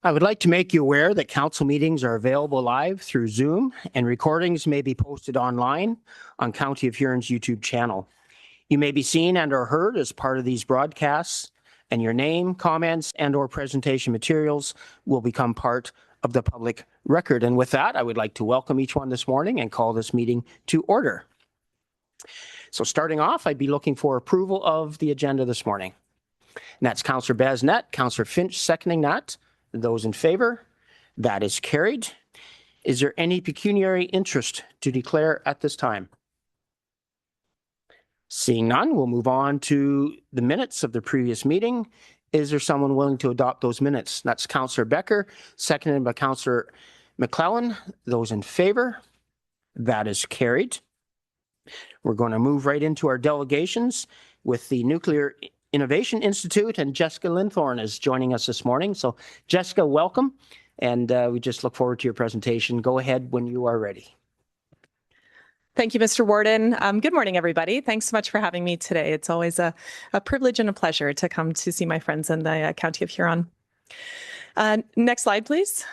I would like to make you aware that council meetings are available live through Zoom, and recordings may be posted online on County of Huron's YouTube channel. You may be seen and or heard as part of these broadcasts, and your name, comments, and or presentation materials will become part of the public record. And with that, I would like to welcome each one this morning and call this meeting to order. So starting off, I'd be looking for approval of the agenda this morning. And that's Councillor Basnet, Councillor Finch seconding that. Those in favor? That is carried. Is there any pecuniary interest to declare at this time? Seeing none, we'll move on to the minutes of the previous meeting. Is there someone willing to adopt those minutes? That's Councillor Becker, seconded by Councillor McClellan. Those in favor? That is carried. We're going to move right into our delegations with the Nuclear Innovation Institute, and Jessica Linthorne is joining us this morning. So Jessica, welcome, and we just look forward to your presentation. Go ahead when you are ready. Thank you, Mr. Warden. Good morning, everybody. Thanks so much for having me today. It's always a privilege and a pleasure to come to see my friends in the County of Huron. Next slide, please.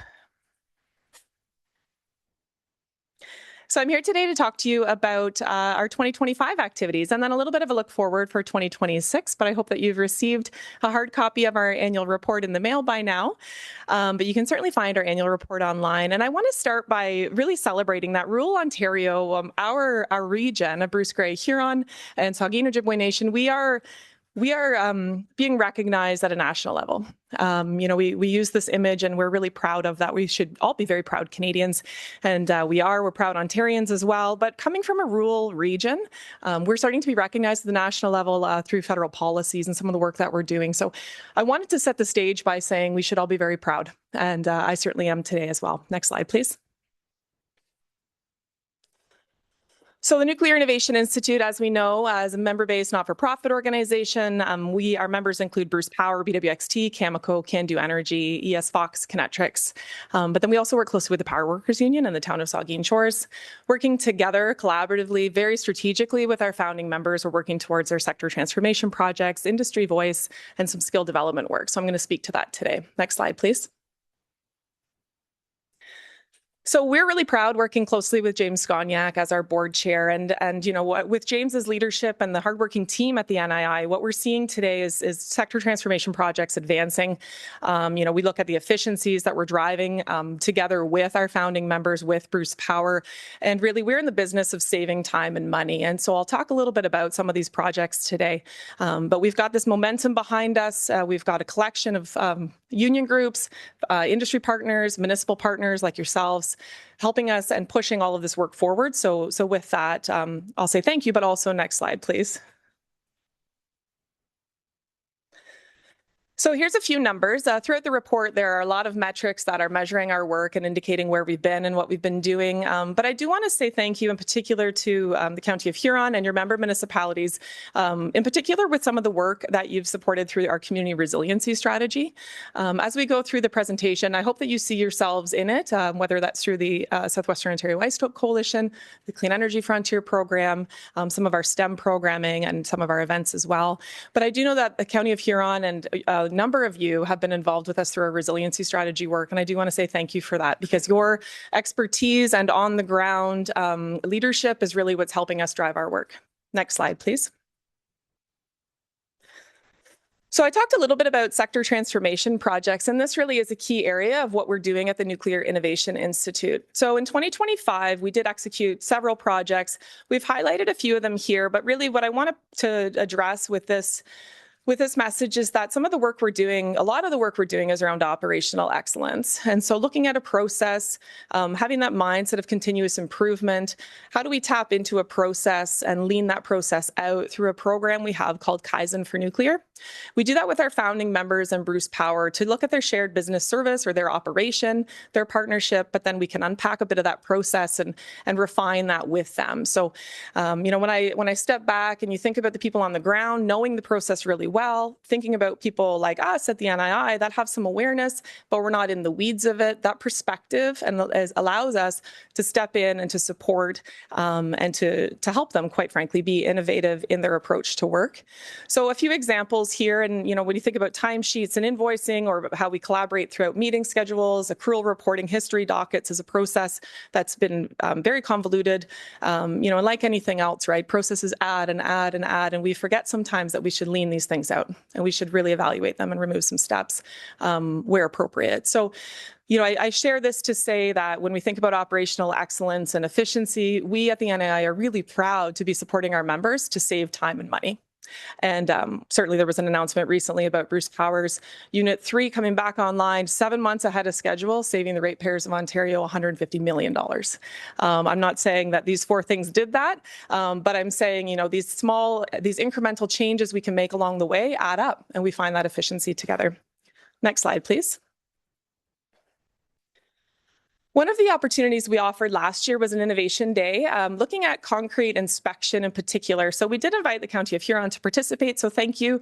So I'm here today to talk to you about our 2025 activities and then a little bit of a look forward for 2026, but I hope that you've received a hard copy of our annual report in the mail by now, but you can certainly find our annual report online. And I want to start by really celebrating that rural Ontario, our region of Bruce Grey, Huron, and Saugeen Ojibwe Nation, we are being recognized at a national level. We use this image and we're really proud of that. We should all be very proud Canadians, and we're proud Ontarians as well. But coming from a rural region, we're starting to be recognized at the national level through federal policies and some of the work that we're doing. So I wanted to set the stage by saying we should all be very proud, and I certainly am today as well. Next slide, please. So the Nuclear Innovation Institute, as we know, is a member-based not-for-profit organization. Our members include Bruce Power, BWXT, Cameco, Can-Do Energy, ES Fox, Kinetrix. But then we also work closely with the Power Workers Union and the town of Saugeen Shores, working together collaboratively, very strategically with our founding members. We're working towards our sector transformation projects, industry voice, and some skill development work. So I'm going to speak to that today. Next slide, please. So we're really proud working closely with James Sconiac as our board chair, and with James's leadership and the hardworking team at the NII, what we're seeing today is sector transformation projects advancing. We look at the efficiencies that we're driving together with our founding members, with Bruce Power, and really we're in the business of saving time and money. And so I'll talk a little bit about some of these projects today. But we've got this momentum behind us. We've got a collection of union groups, industry partners, municipal partners like yourselves, helping us and pushing all of this work forward. So with that, I'll say thank you, but also next slide, please. So here's a few numbers. Throughout the report, there are a lot of metrics that are measuring our work and indicating where we've been and what we've been doing. But I do want to say thank you in particular to the County of Huron and your member municipalities, in particular with some of the work that you've supported through our community resiliency strategy. As we go through the presentation, I hope that you see yourselves in it, whether that's through the Southwestern Ontario Isotope Coalition, the Clean Energy Frontier program, some of our STEM programming, and some of our events as well. But I do know that the County of Huron and a number of you have been involved with us through our resiliency strategy work, and I do want to say thank you for that, because your expertise and on the ground leadership is really what's helping us drive our work. Next slide, please. So I talked a little bit about sector transformation projects, and this really is a key area of what we're doing at the Nuclear Innovation Institute. So in 2025, we did execute several projects. We've highlighted a few of them here, but really what I want to address with this message is that some of the work we're doing, a lot of the work we're doing is around operational excellence. And so looking at a process, having that mindset of continuous improvement, how do we tap into a process and lean that process out through a program we have called Kaizen for Nuclear? We do that with our founding members and Bruce Power to look at their shared business service or their operation, their partnership, but then we can unpack a bit of that process and refine that with them. So, when I step back and you think about the people on the ground, knowing the process really well, thinking about people like us at the NII that have some awareness, but we're not in the weeds of it. That perspective allows us to step in and to support and to help them, quite frankly, be innovative in their approach to work. So a few examples here, and when you think about timesheets and invoicing, or how we collaborate throughout meeting schedules, accrual reporting, history dockets is a process that's been very convoluted. And like anything else, right? Processes add and add and add, and we forget sometimes that we should lean these things out and we should really evaluate them and remove some steps where appropriate. So, I share this to say that when we think about operational excellence and efficiency, we at the NII are really proud to be supporting our members to save time and money. And certainly there was an announcement recently about Bruce Power's Unit 3 coming back online 7 months ahead of schedule, saving the ratepayers of Ontario $150 million. I'm not saying that these 4 things did that, but I'm saying, these incremental changes we can make along the way add up, and we find that efficiency together. Next slide, please. One of the opportunities we offered last year was an innovation day, looking at concrete inspection in particular. So we did invite the County of Huron to participate, so thank you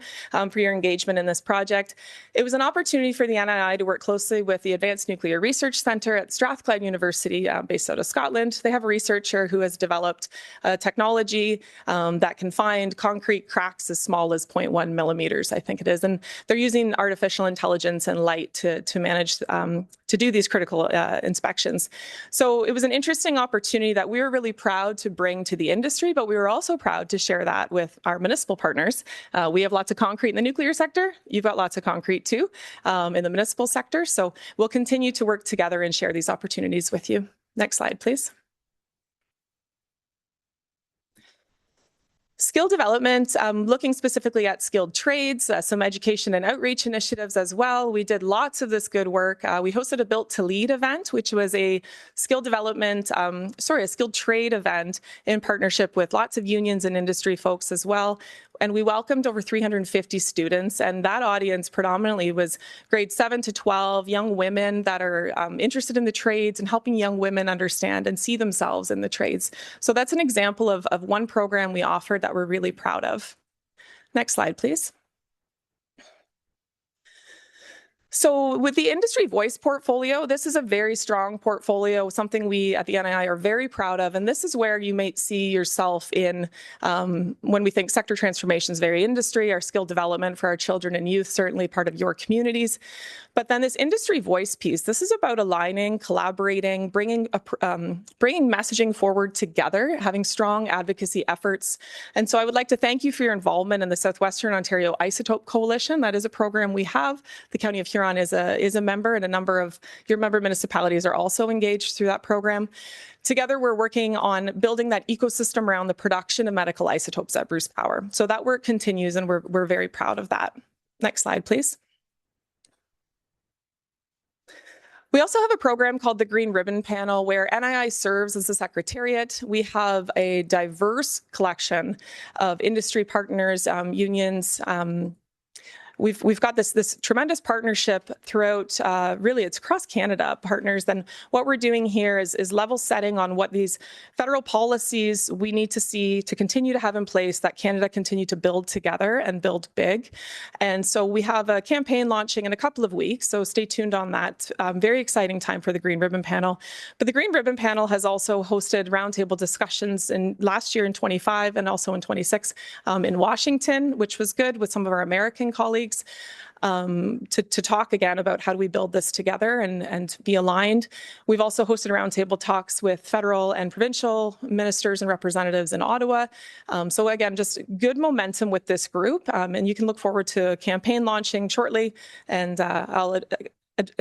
for your engagement in this project. It was an opportunity for the NII to work closely with the Advanced Nuclear Research Centre at Strathclyde University, based out of Scotland. They have a researcher who has developed a technology that can find concrete cracks as small as 0.1 millimeters, I think it is. And they're using artificial intelligence and light to manage, to do these critical inspections. So it was an interesting opportunity that we were really proud to bring to the industry, but we were also proud to share that with our municipal partners. We have lots of concrete in the nuclear sector. You've got lots of concrete too in the municipal sector. So we'll continue to work together and share these opportunities with you. Next slide, please. Skill development, looking specifically at skilled trades, some education and outreach initiatives as well. We did lots of this good work. We hosted a Built to Lead event, which was a skill development, a skilled trade event in partnership with lots of unions and industry folks as well. And we welcomed over 350 students, and that audience predominantly was grades 7 to 12, young women that are interested in the trades and helping young women understand and see themselves in the trades. So that's an example of one program we offered that we're really proud of. Next slide, please. So with the Industry Voice portfolio, this is a very strong portfolio, something we at the NII are very proud of. And this is where you might see yourself in when we think sector transformation is very industry, our skill development for our children and youth, certainly part of your communities. But then this Industry Voice piece, this is about aligning, collaborating, bringing messaging forward together, having strong advocacy efforts. And so I would like to thank you for your involvement in the Southwestern Ontario Isotope Coalition. That is a program we have. The County of Huron is a member, and a number of your member municipalities are also engaged through that program. Together, we're working on building that ecosystem around the production of medical isotopes at Bruce Power. So that work continues, and we're very proud of that. Next slide, please. We also have a program called the Green Ribbon Panel, where NII serves as the secretariat. We have a diverse collection of industry partners, unions. We've got this tremendous partnership throughout, really it's across Canada, partners. Then what we're doing here is level setting on what these federal policies we need to see to continue to have in place that Canada continue to build together and build big. And so we have a campaign launching in a couple of weeks, so stay tuned on that. Very exciting time for the Green Ribbon Panel. But the Green Ribbon Panel has also hosted roundtable discussions last year in 25 and also in 26 in Washington, which was good, with some of our American colleagues. To talk again about how do we build this together and be aligned. We've also hosted roundtable talks with federal and provincial ministers and representatives in Ottawa. So again, just good momentum with this group, and you can look forward to a campaign launching shortly, and I'll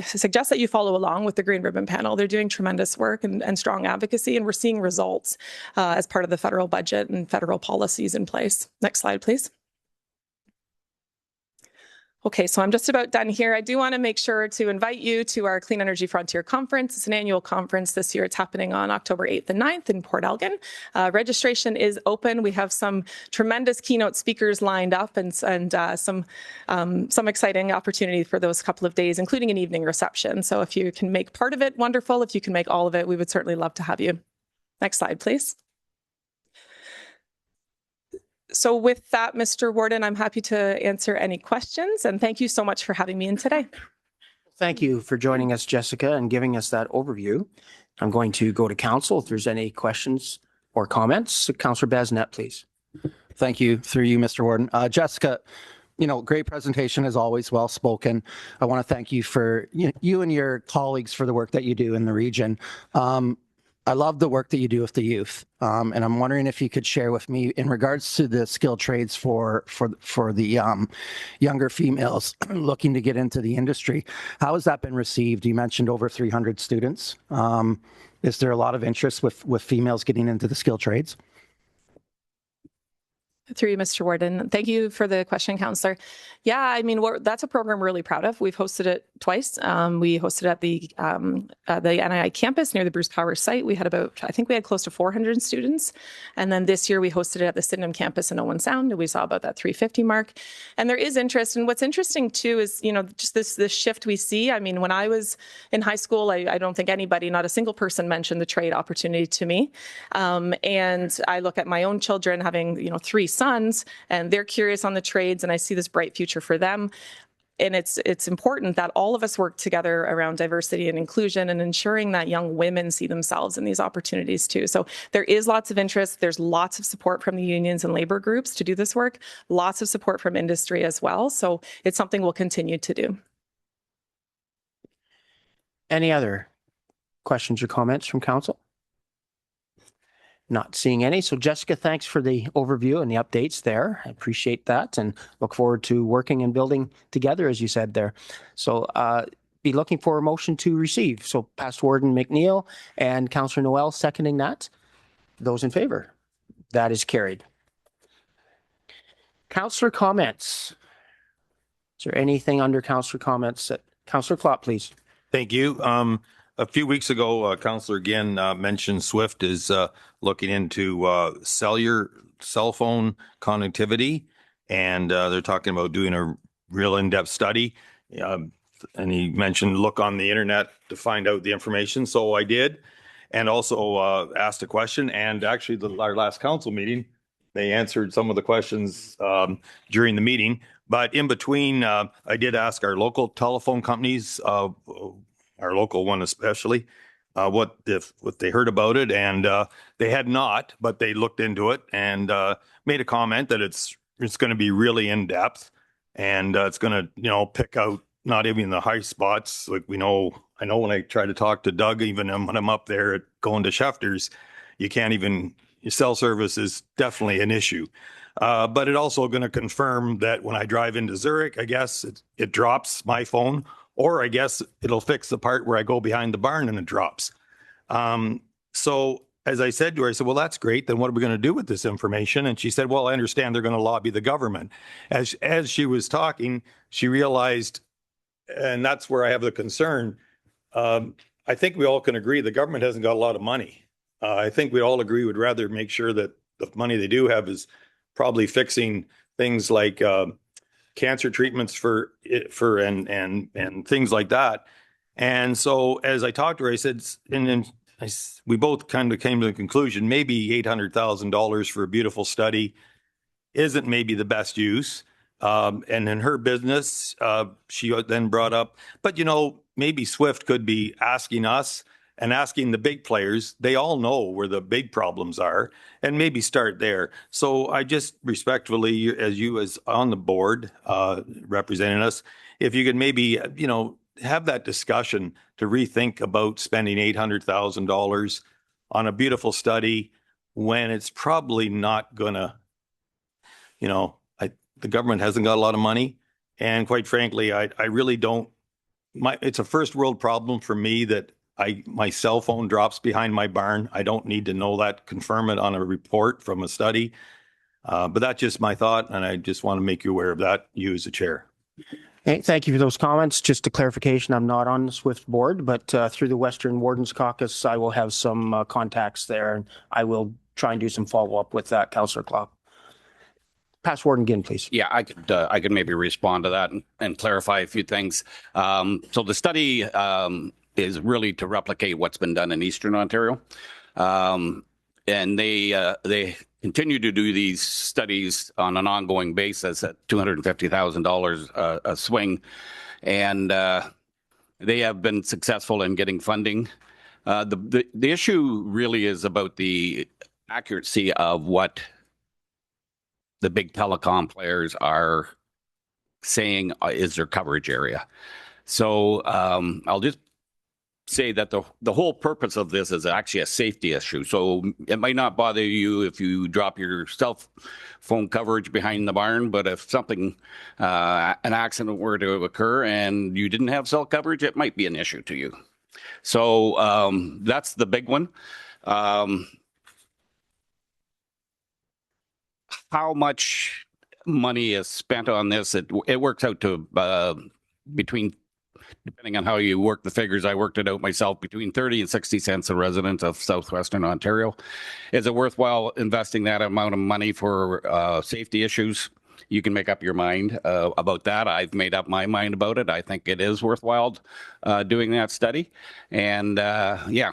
suggest that you follow along with the Green Ribbon Panel. They're doing tremendous work and strong advocacy, and we're seeing results as part of the federal budget and federal policies in place. Next slide, please. Okay, so I'm just about done here. I do want to make sure to invite you to our Clean Energy Frontier Conference. It's an annual conference this year. It's happening on October 8th and 9th in Port Elgin. Registration is open. We have some tremendous keynote speakers lined up and some exciting opportunity for those couple of days, including an evening reception. So if you can make part of it, wonderful. If you can make all of it, we would certainly love to have you. Next slide, please. So with that, Mr. Warden, I'm happy to answer any questions, and thank you so much for having me in today. Thank you for joining us, Jessica, and giving us that overview. I'm going to go to council if there's any questions or comments. Councillor Basnet, please. Thank you. Through you, Mr. Warden. Jessica, great presentation as always, well spoken. I want to thank you for you and your colleagues for the work that you do in the region. I love the work that you do with the youth, and I'm wondering if you could share with me in regards to the skilled trades for the younger females looking to get into the industry. How has that been received? You mentioned over 300 students. Is there a lot of interest with females getting into the skilled trades? Through you, Mr. Warden. Thank you for the question, Councillor. Yeah, I mean, that's a program we're really proud of. We've hosted it twice. We hosted it at the NII campus near the Bruce Power site. We had I think we had close to 400 students. And then this year we hosted it at the Sydenham campus in Owen Sound, and we saw about that 350 mark. And there is interest. And what's interesting too is, just this shift we see. I mean, when I was in high school, I don't think anybody, not a single person mentioned the trade opportunity to me. And I look at my own children having, 3 sons, and they're curious on the trades, and I see this bright future for them. And it's important that all of us work together around diversity and inclusion and ensuring that young women see themselves in these opportunities too. So there is lots of interest. There's lots of support from the unions and labor groups to do this work, lots of support from industry as well. So it's something we'll continue to do. Any other questions or comments from council? Not seeing any. So Jessica, thanks for the overview and the updates there. I appreciate that and look forward to working and building together, as you said there. So be looking for a motion to receive. So Past Warden McNeil and Councillor Noel seconding that. Those in favor? That is carried. Councillor comments. Is there anything under councillor comments? Councillor Klopp, please. Thank you. A few weeks ago, Councillor again mentioned SWIFT is looking into cellular cell phone connectivity, and they're talking about doing a real in-depth study. And he mentioned look on the internet to find out the information. So I did, and also asked a question. And actually, our last council meeting, they answered some of the questions during the meeting. But in between, I did ask our local telephone companies, our local one especially, what they heard about it, and they had not, but they looked into it and made a comment that it's going to be really in depth, and it's going to pick out not even the high spots. Like I know when I try to talk to Doug, even when I'm up there at going to Schefter's, you can't even, your cell service is definitely an issue. But it also going to confirm that when I drive into Zurich, I guess it drops my phone. Or I guess it'll fix the part where I go behind the barn and it drops. So as I said to her, I said, well, that's great. Then what are we going to do with this information? And she said, well, I understand they're going to lobby the government. As she was talking, she realized, and that's where I have the concern. I think we all can agree the government hasn't got a lot of money. I think we all agree would rather make sure that the money they do have is probably fixing things like cancer treatments for and things like that. And so as I talked to her, I said, we both kind of came to the conclusion, maybe $800,000 for a beautiful study isn't maybe the best use. And in her business, she then brought up, but maybe SWIFT could be asking us and asking the big players. They all know where the big problems are, and maybe start there. So I just respectfully, as on the board representing us, if you could maybe, have that discussion to rethink about spending $800,000 on a beautiful study when it's probably not gonna, the government hasn't got a lot of money. And quite frankly, I really don't, it's a first world problem for me that my cell phone drops behind my barn. I don't need to know that, confirm it on a report from a study. But that's just my thought, and I just want to make you aware of that, you as a chair. Okay, thank you for those comments. Just a clarification, I'm not on the SWIFT board, but through the Western Wardens Caucus, I will have some contacts there, and I will try and do some follow-up with that, Councillor Klopp. Past Warden Ginn, please. Yeah, I could maybe respond to that and clarify a few things. So the study is really to replicate what's been done in Eastern Ontario. And they continue to do these studies on an ongoing basis at $250,000 a swing. And they have been successful in getting funding. The issue really is about the accuracy of what the big telecom players are saying is their coverage area. So I'll just say that the whole purpose of this is actually a safety issue. So it might not bother you if you drop your cell phone coverage behind the barn, but if something, an accident were to occur and you didn't have cell coverage, it might be an issue to you. So that's the big one. How much money is spent on this? It works out to between, depending on how you work the figures, I worked it out myself, between 30 and 60 cents a resident of southwestern Ontario. Is it worthwhile investing that amount of money for safety issues? You can make up your mind about that. I've made up my mind about it. I think it is worthwhile doing that study. And yeah,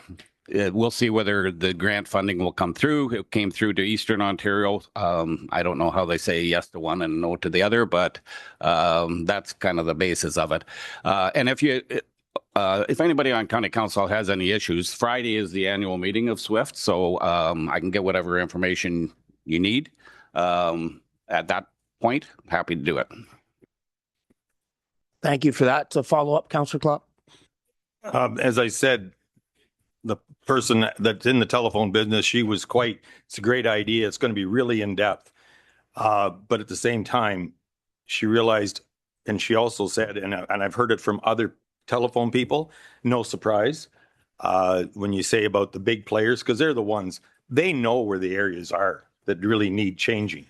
we'll see whether the grant funding will come through. It came through to Eastern Ontario. I don't know how they say yes to one and no to the other, but that's kind of the basis of it. And if anybody on County Council has any issues, Friday is the annual meeting of SWIFT, so I can get whatever information you need at that point. Happy to do it. Thank you for that. To follow up, Councillor Klopp. As I said, the person that's in the telephone business, she was it's a great idea. It's going to be really in depth. But at the same time, she realized, and she also said, and I've heard it from other telephone people, no surprise, when you say about the big players, because they're the ones, they know where the areas are that really need changing.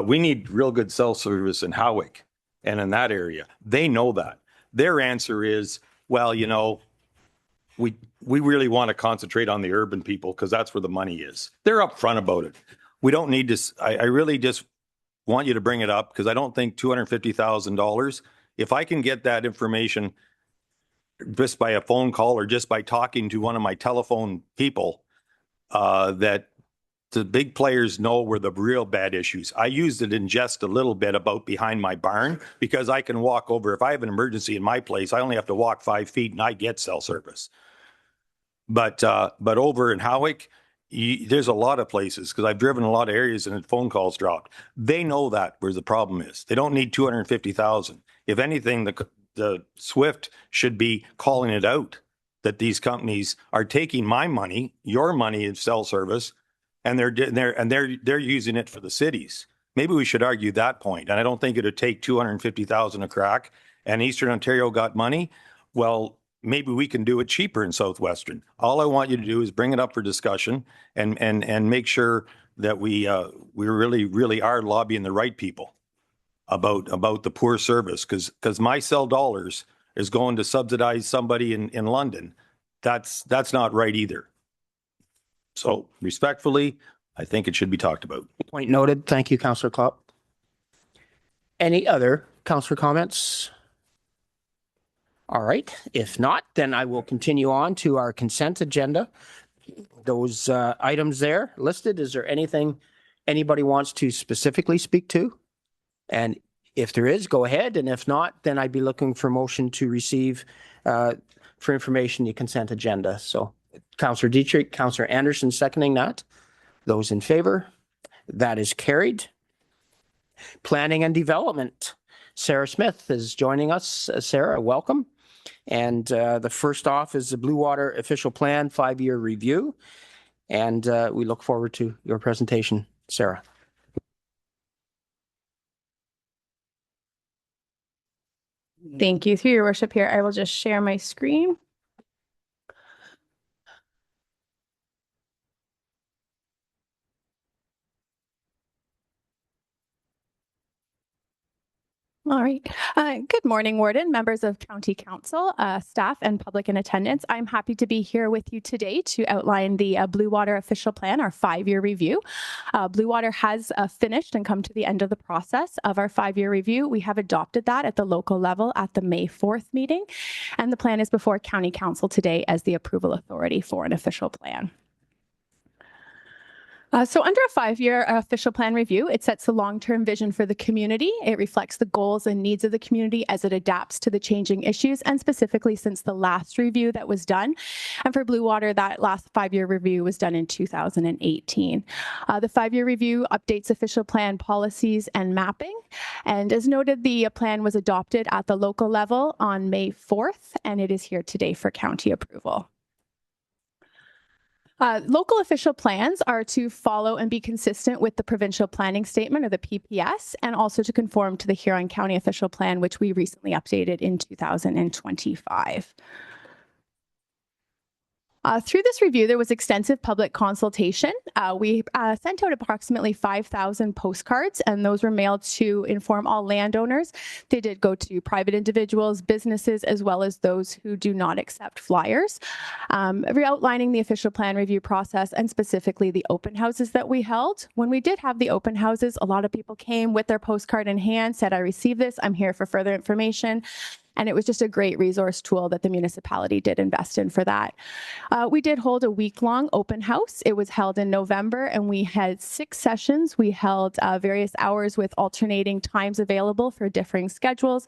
We need real good cell service in Howick and in that area. They know that. Their answer is, well, you know, we really want to concentrate on the urban people because that's where the money is. They're upfront about it. We don't need to. I really just want you to bring it up because I don't think $250,000. If I can get that information just by a phone call or just by talking to one of my telephone people, that the big players know where the real bad issues. I used it in just a little bit about behind my barn because I can walk over. If I have an emergency in my place, I only have to walk 5 feet and I get cell service. But over in Howick, there's a lot of places because I've driven a lot of areas and phone calls dropped. They know that where the problem is. They don't need 250,000. If anything, the SWIFT should be calling it out that these companies are taking my money, your money in cell service, and they're using it for the cities. Maybe we should argue that point. And I don't think it would take 250,000 a crack. And Eastern Ontario got money. Well, maybe we can do it cheaper in Southwestern. All I want you to do is bring it up for discussion and make sure that we really are lobbying the right people about the poor service. Because my cell dollars is going to subsidize somebody in London. That's not right either. So respectfully, I think it should be talked about. Point noted. Thank you, Councillor Klopp. Any other councillor comments? All right. If not, then I will continue on to our consent agenda. Those items there listed, is there anything anybody wants to specifically speak to? And if there is, go ahead. And if not, then I'd be looking for motion to receive for information the consent agenda. So Councillor Dietrich, Councillor Anderson seconding that. Those in favor? That is carried. Planning and Development. Sarah Smith is joining us. Sarah, welcome. And the first off is the Blue Water Official Plan 5-year review. And we look forward to your presentation, Sarah. Thank you. Through your worship here, I will just share my screen. All right. Good morning, Warden, members of County Council, staff, and public in attendance. I'm happy to be here with you today to outline the Blue Water Official Plan, our 5-year review. Blue Water has finished and come to the end of the process of our 5-year review. We have adopted that at the local level at the May 4th meeting, and the plan is before County Council today as the approval authority for an official plan. So under a 5-year official plan review, it sets a long-term vision for the community. It reflects the goals and needs of the community as it adapts to the changing issues, and specifically since the last review that was done. And for Blue Water, that last 5-year review was done in 2018. The 5-year review updates official plan policies and mapping. And as noted, the plan was adopted at the local level on May 4th, and it is here today for county approval. Local official plans are to follow and be consistent with the provincial planning statement, or the PPS, and also to conform to the Huron County official plan, which we recently updated in 2025. Through this review, there was extensive public consultation. We sent out approximately 5,000 postcards, and those were mailed to inform all landowners. They did go to private individuals, businesses, as well as those who do not accept flyers, outlining the official plan review process and specifically the open houses that we held. When we did have the open houses, a lot of people came with their postcard in hand, said, "I received this, I'm here for further information." And it was just a great resource tool that the municipality did invest in for that. We did hold a week-long open house. It was held in November, and we had 6 sessions. We held various hours with alternating times available for differing schedules,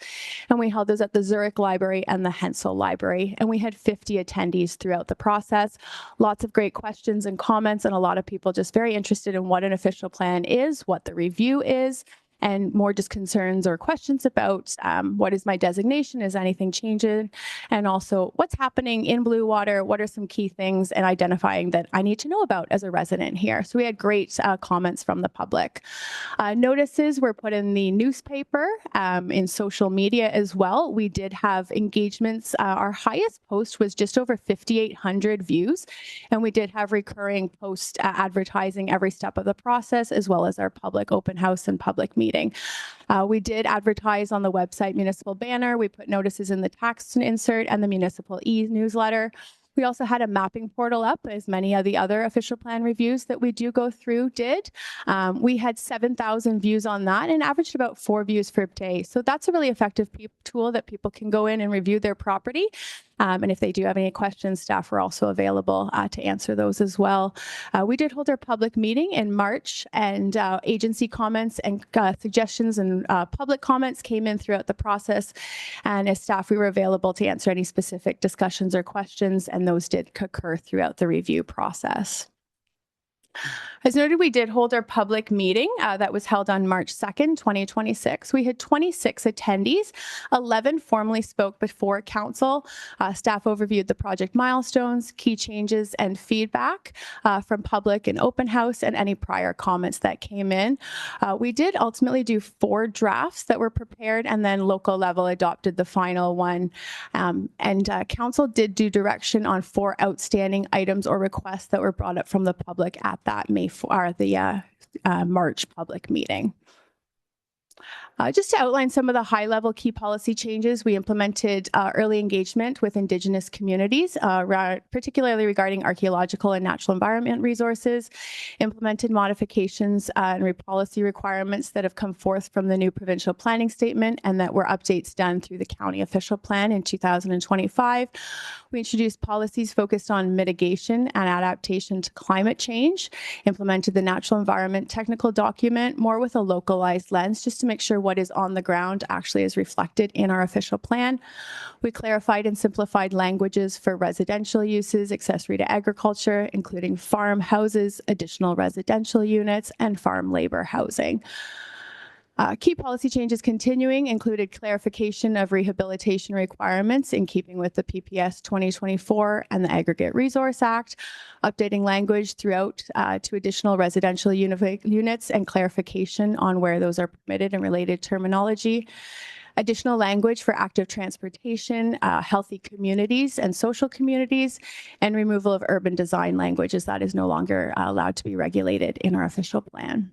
and we held those at the Zurich Library and the Hensel Library. And we had 50 attendees throughout the process. Lots of great questions and comments, and a lot of people just very interested in what an official plan is, what the review is, and more just concerns or questions about what is my designation, is anything changing, and also what's happening in Blue Water, what are some key things, and identifying that I need to know about as a resident here. So we had great comments from the public. Notices were put in the newspaper, in social media as well. We did have engagements. Our highest post was just over 5,800 views, and we did have recurring post advertising every step of the process, as well as our public open house and public meeting. We did advertise on the website municipal banner. We put notices in the tax insert and the municipal e-newsletter. We also had a mapping portal up, as many of the other official plan reviews that we do go through did. We had 7,000 views on that and averaged about 4 views per day. So that's a really effective tool that people can go in and review their property. And if they do have any questions, staff are also available to answer those as well. We did hold our public meeting in March, and agency comments and suggestions and public comments came in throughout the process. And as staff, we were available to answer any specific discussions or questions, and those did occur throughout the review process. As noted, we did hold our public meeting that was held on March 2nd, 2026. We had 26 attendees. 11 formally spoke before council. Staff overviewed the project milestones, key changes, and feedback from public and open house, and any prior comments that came in. We did ultimately do 4 drafts that were prepared, and then local level adopted the final one. Council did do direction on 4 outstanding items or requests that were brought up from the public at that March public meeting. Just to outline some of the high-level key policy changes, we implemented early engagement with Indigenous communities, particularly regarding archaeological and natural environment resources, implemented modifications and policy requirements that have come forth from the new provincial planning statement, and that were updates done through the county official plan in 2025. We introduced policies focused on mitigation and adaptation to climate change, implemented the natural environment technical document more with a localized lens, just to make sure what is on the ground actually is reflected in our official plan. We clarified and simplified languages for residential uses, accessory to agriculture, including farm houses, additional residential units, and farm labor housing. Key policy changes continuing included clarification of rehabilitation requirements in keeping with the PPS 2024 and the Aggregate Resource Act, updating language throughout to additional residential units and clarification on where those are permitted and related terminology, additional language for active transportation, healthy communities and social communities, and removal of urban design language, as that is no longer allowed to be regulated in our official plan.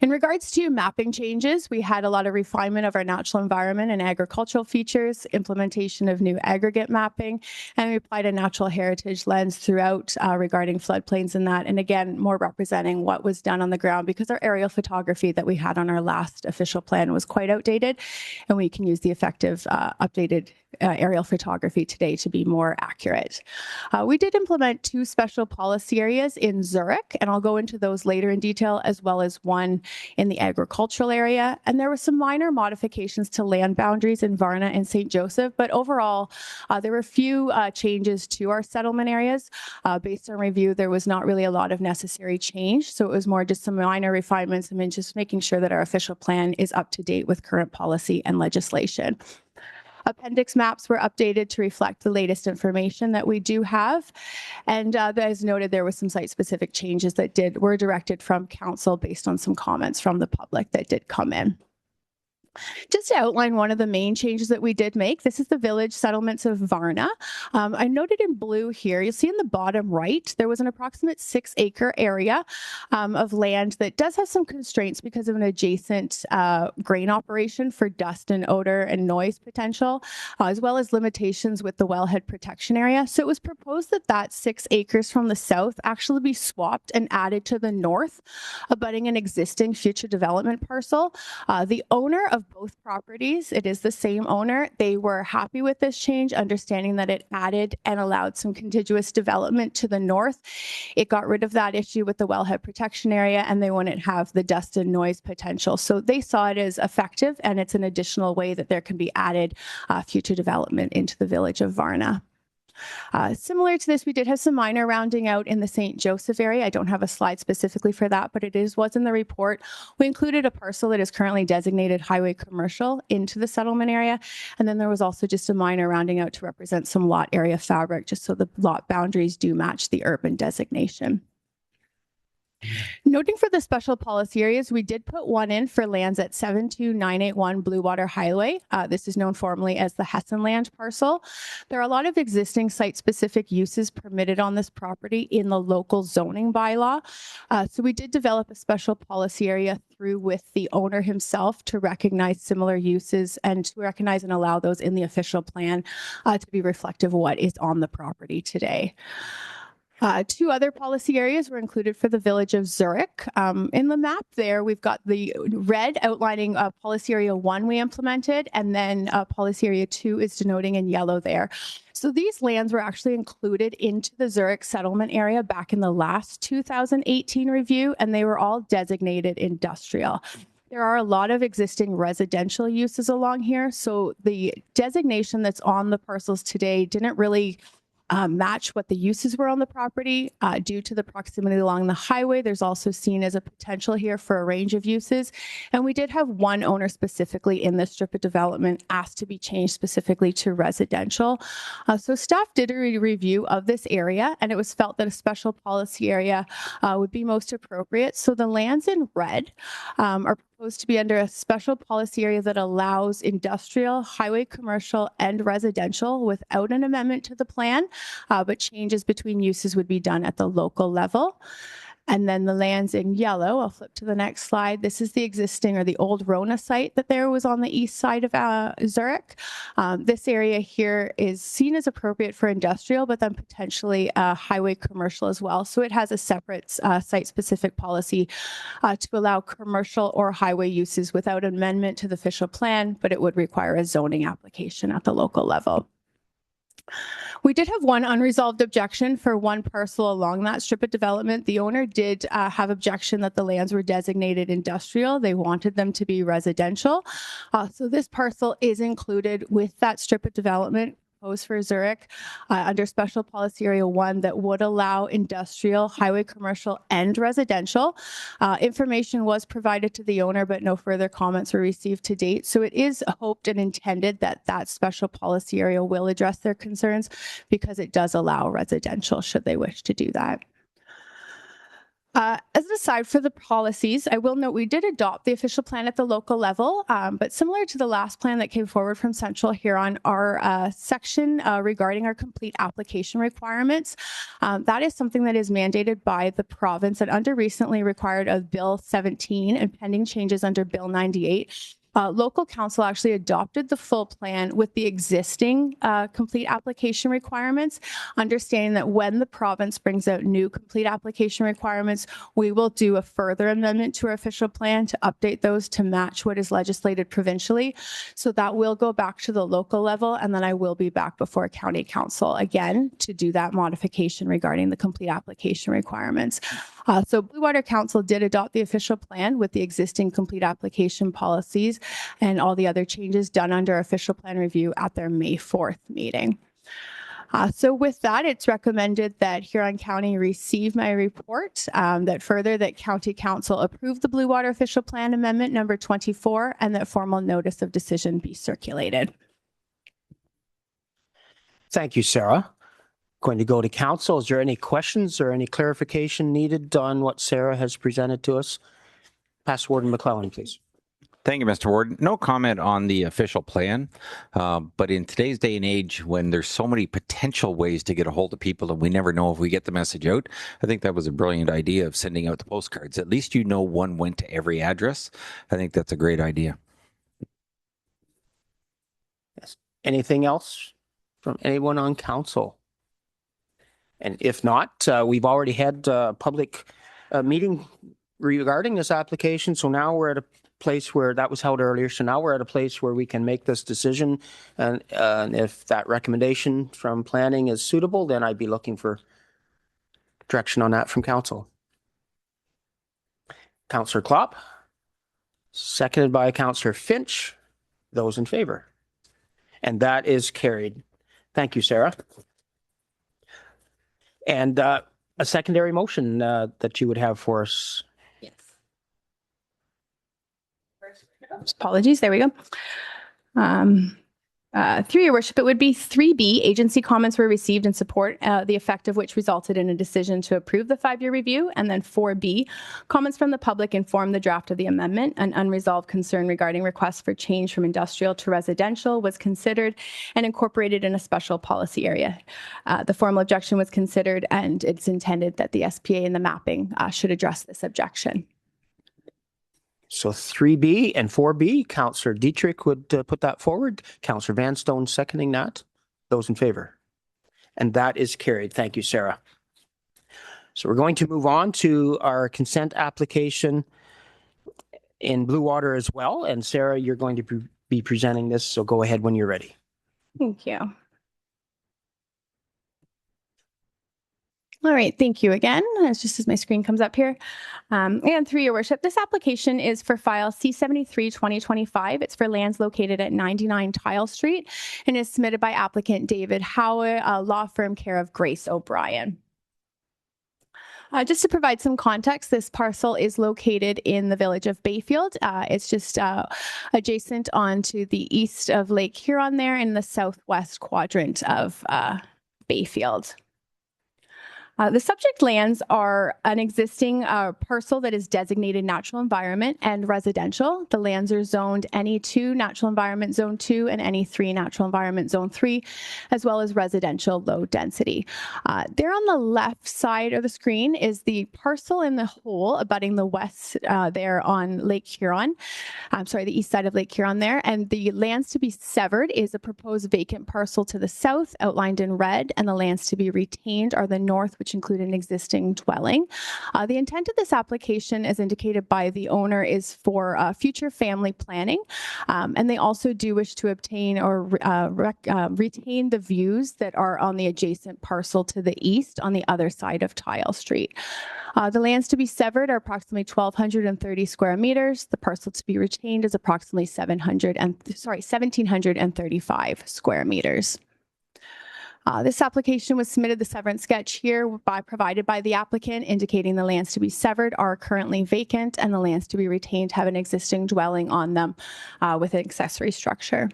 In regards to mapping changes, we had a lot of refinement of our natural environment and agricultural features, implementation of new aggregate mapping, and we applied a natural heritage lens throughout regarding floodplains and that, and again, more representing what was done on the ground because our aerial photography that we had on our last official plan was quite outdated, and we can use the effective updated aerial photography today to be more accurate. We did implement 2 special policy areas in Zurich, and I'll go into those later in detail, as well as one in the agricultural area. And there were some minor modifications to land boundaries in Varna and St. Joseph, but overall, there were a few changes to our settlement areas. Based on review, there was not really a lot of necessary change, so it was more just some minor refinements and just making sure that our official plan is up to date with current policy and legislation. Appendix maps were updated to reflect the latest information that we do have. And as noted, there was some site-specific changes that were directed from council based on some comments from the public that did come in. Just to outline one of the main changes that we did make, this is the village settlements of Varna. I noted in blue here, you'll see in the bottom right, there was an approximate 6-acre area of land that does have some constraints because of an adjacent grain operation for dust and odor and noise potential, as well as limitations with the wellhead protection area. So it was proposed that that 6 acres from the south actually be swapped and added to the north, abutting an existing future development parcel. The owner of both properties, it is the same owner. They were happy with this change, understanding that it added and allowed some contiguous development to the north. It got rid of that issue with the wellhead protection area, and they wouldn't have the dust and noise potential. So they saw it as effective, and it's an additional way that there can be added future development into the village of Varna. Similar to this, we did have some minor rounding out in the St. Joseph area. I don't have a slide specifically for that, but it was in the report. We included a parcel that is currently designated highway commercial into the settlement area. And then there was also just a minor rounding out to represent some lot area fabric, just so the lot boundaries do match the urban designation. Noting for the special policy areas, we did put one in for lands at 72981 Blue Water Highway. This is known formally as the Hessen land parcel. There are a lot of existing site-specific uses permitted on this property in the local zoning bylaw. So we did develop a special policy area through with the owner himself to recognize similar uses and to recognize and allow those in the official plan to be reflective of what is on the property today. 2 other policy areas were included for the village of Zurich. In the map there, we've got the red outlining policy area 1 we implemented, and then policy area 2 is denoting in yellow there. So these lands were actually included into the Zurich settlement area back in the last 2018 review, and they were all designated industrial. There are a lot of existing residential uses along here, so the designation that's on the parcels today didn't really match what the uses were on the property due to the proximity along the highway. There's also seen as a potential here for a range of uses. And we did have one owner specifically in this strip of development asked to be changed specifically to residential. So staff did a review of this area, and it was felt that a special policy area would be most appropriate. So the lands in red are proposed to be under a special policy area that allows industrial, highway commercial, and residential without an amendment to the plan, but changes between uses would be done at the local level. And then the lands in yellow, I'll flip to the next slide. This is the existing or the old Rona site that there was on the east side of Zurich. This area here is seen as appropriate for industrial, but then potentially highway commercial as well. So it has a separate site-specific policy to allow commercial or highway uses without amendment to the official plan, but it would require a zoning application at the local level. We did have one unresolved objection for one parcel along that strip of development. The owner did have objection that the lands were designated industrial. They wanted them to be residential. So this parcel is included with that strip of development proposed for Zurich under Special Policy Area 1 that would allow industrial, highway commercial, and residential. Information was provided to the owner, but no further comments were received to date. So it is hoped and intended that that Special Policy Area will address their concerns because it does allow residential should they wish to do that. As an aside for the policies, I will note we did adopt the official plan at the local level, but similar to the last plan that came forward from Central Huron, our section regarding our complete application requirements, that is something that is mandated by the province and under recently required of Bill 17 and pending changes under Bill 98. Local council actually adopted the full plan with the existing complete application requirements, understanding that when the province brings out new complete application requirements, we will do a further amendment to our official plan to update those to match what is legislated provincially. So that will go back to the local level, and then I will be back before county council again to do that modification regarding the complete application requirements. So Blue Water Council did adopt the official plan with the existing complete application policies and all the other changes done under official plan review at their May 4th meeting. So with that, it's recommended that Huron County receive my report, that County Council approve the Blue Water Official Plan Amendment number 24 and that formal notice of decision be circulated. Thank you, Sarah. Going to go to council. Is there any questions or any clarification needed on what Sarah has presented to us? Past Warden McClellan, please. Thank you, Mr. Warden. No comment on the official plan, but in today's day and age, when there's so many potential ways to get a hold of people and we never know if we get the message out, I think that was a brilliant idea of sending out the postcards. At least you know one went to every address. I think that's a great idea. Yes. Anything else from anyone on council? And if not, we've already had a public meeting regarding this application. So now we're at a place where that was held earlier. So now we're at a place where we can make this decision. And if that recommendation from planning is suitable, then I'd be looking for direction on that from council. Councillor Klopp, seconded by Councillor Finch. Those in favor? And that is carried. Thank you, Sarah. And a secondary motion that you would have for us. Yes. Apologies. There we go. Through your worship, it would be 3B. Agency comments were received in support, the effect of which resulted in a decision to approve the 5-year review. And then 4B, comments from the public informed the draft of the amendment. An unresolved concern regarding requests for change from industrial to residential was considered and incorporated in a special policy area. The formal objection was considered, and it's intended that the SPA and the mapping should address this objection. So 3B and 4B, Councillor Dietrich would put that forward. Councillor Vanstone seconding that. Those in favor? And that is carried. Thank you, Sarah. So we're going to move on to our consent application in Blue Water as well. And Sarah, you're going to be presenting this, so go ahead when you're ready. Thank you. All right, thank you again. It's just as my screen comes up here. And through your worship, this application is for file C73-2025. It's for lands located at 99 Tile Street and is submitted by applicant David Howe, a law firm care of Grace O'Brien. Just to provide some context, this parcel is located in the village of Bayfield. It's just adjacent onto the east of Lake Huron there in the southwest quadrant of Bayfield. The subject lands are an existing parcel that is designated natural environment and residential. The lands are zoned NE2 Natural Environment Zone 2 and NE3 Natural Environment Zone 3, as well as residential low density. There on the left side of the screen is the parcel in the whole abutting the west there on Lake Huron. I'm sorry, the east side of Lake Huron there. And the lands to be severed is a proposed vacant parcel to the south outlined in red, and the lands to be retained are the north, which include an existing dwelling. The intent of this application, as indicated by the owner, is for future family planning, and they also do wish to obtain or retain the views that are on the adjacent parcel to the east on the other side of Tile Street. The lands to be severed are approximately 1,230 square meters. The parcel to be retained is approximately 1,735 square meters. This application was submitted, the severance sketch here provided by the applicant, indicating the lands to be severed are currently vacant and the lands to be retained have an existing dwelling on them with an accessory structure.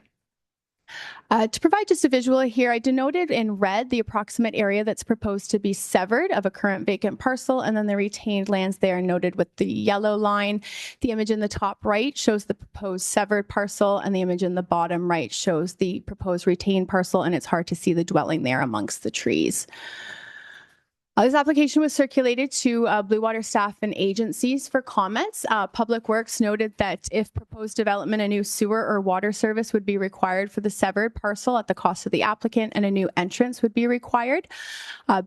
To provide just a visual here, I denoted in red the approximate area that's proposed to be severed of a current vacant parcel, and then the retained lands there noted with the yellow line. The image in the top right shows the proposed severed parcel, and the image in the bottom right shows the proposed retained parcel, and it's hard to see the dwelling there amongst the trees. This application was circulated to Blue Water staff and agencies for comments. Public Works noted that if proposed development, a new sewer or water service would be required for the severed parcel at the cost of the applicant, and a new entrance would be required.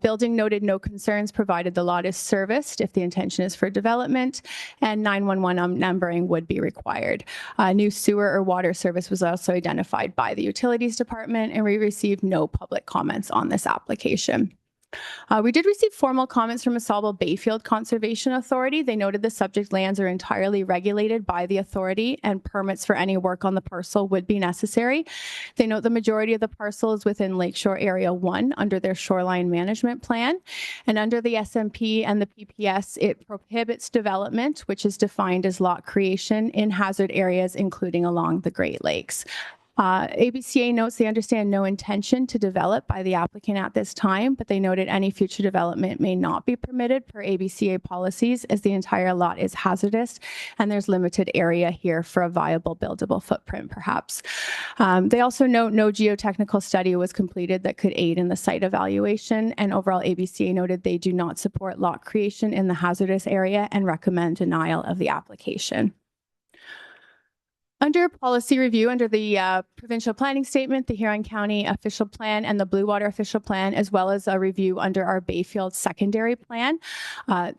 Building noted no concerns provided the lot is serviced if the intention is for development, and 911 numbering would be required. New sewer or water service was also identified by the Utilities Department, and we received no public comments on this application. We did receive formal comments from AuSable Bayfield Conservation Authority. They noted the subject lands are entirely regulated by the authority and permits for any work on the parcel would be necessary. They note the majority of the parcel is within Lakeshore Area 1 under their shoreline management plan. And under the SMP and the PPS, it prohibits development, which is defined as lot creation in hazard areas, including along the Great Lakes. ABCA notes they understand no intention to develop by the applicant at this time, but they noted any future development may not be permitted per ABCA policies as the entire lot is hazardous and there's limited area here for a viable buildable footprint perhaps. They also note no geotechnical study was completed that could aid in the site evaluation, and overall ABCA noted they do not support lot creation in the hazardous area and recommend denial of the application. Under policy review, under the provincial planning statement, the Huron County official plan, and the Blue Water official plan, as well as a review under our Bayfield secondary plan,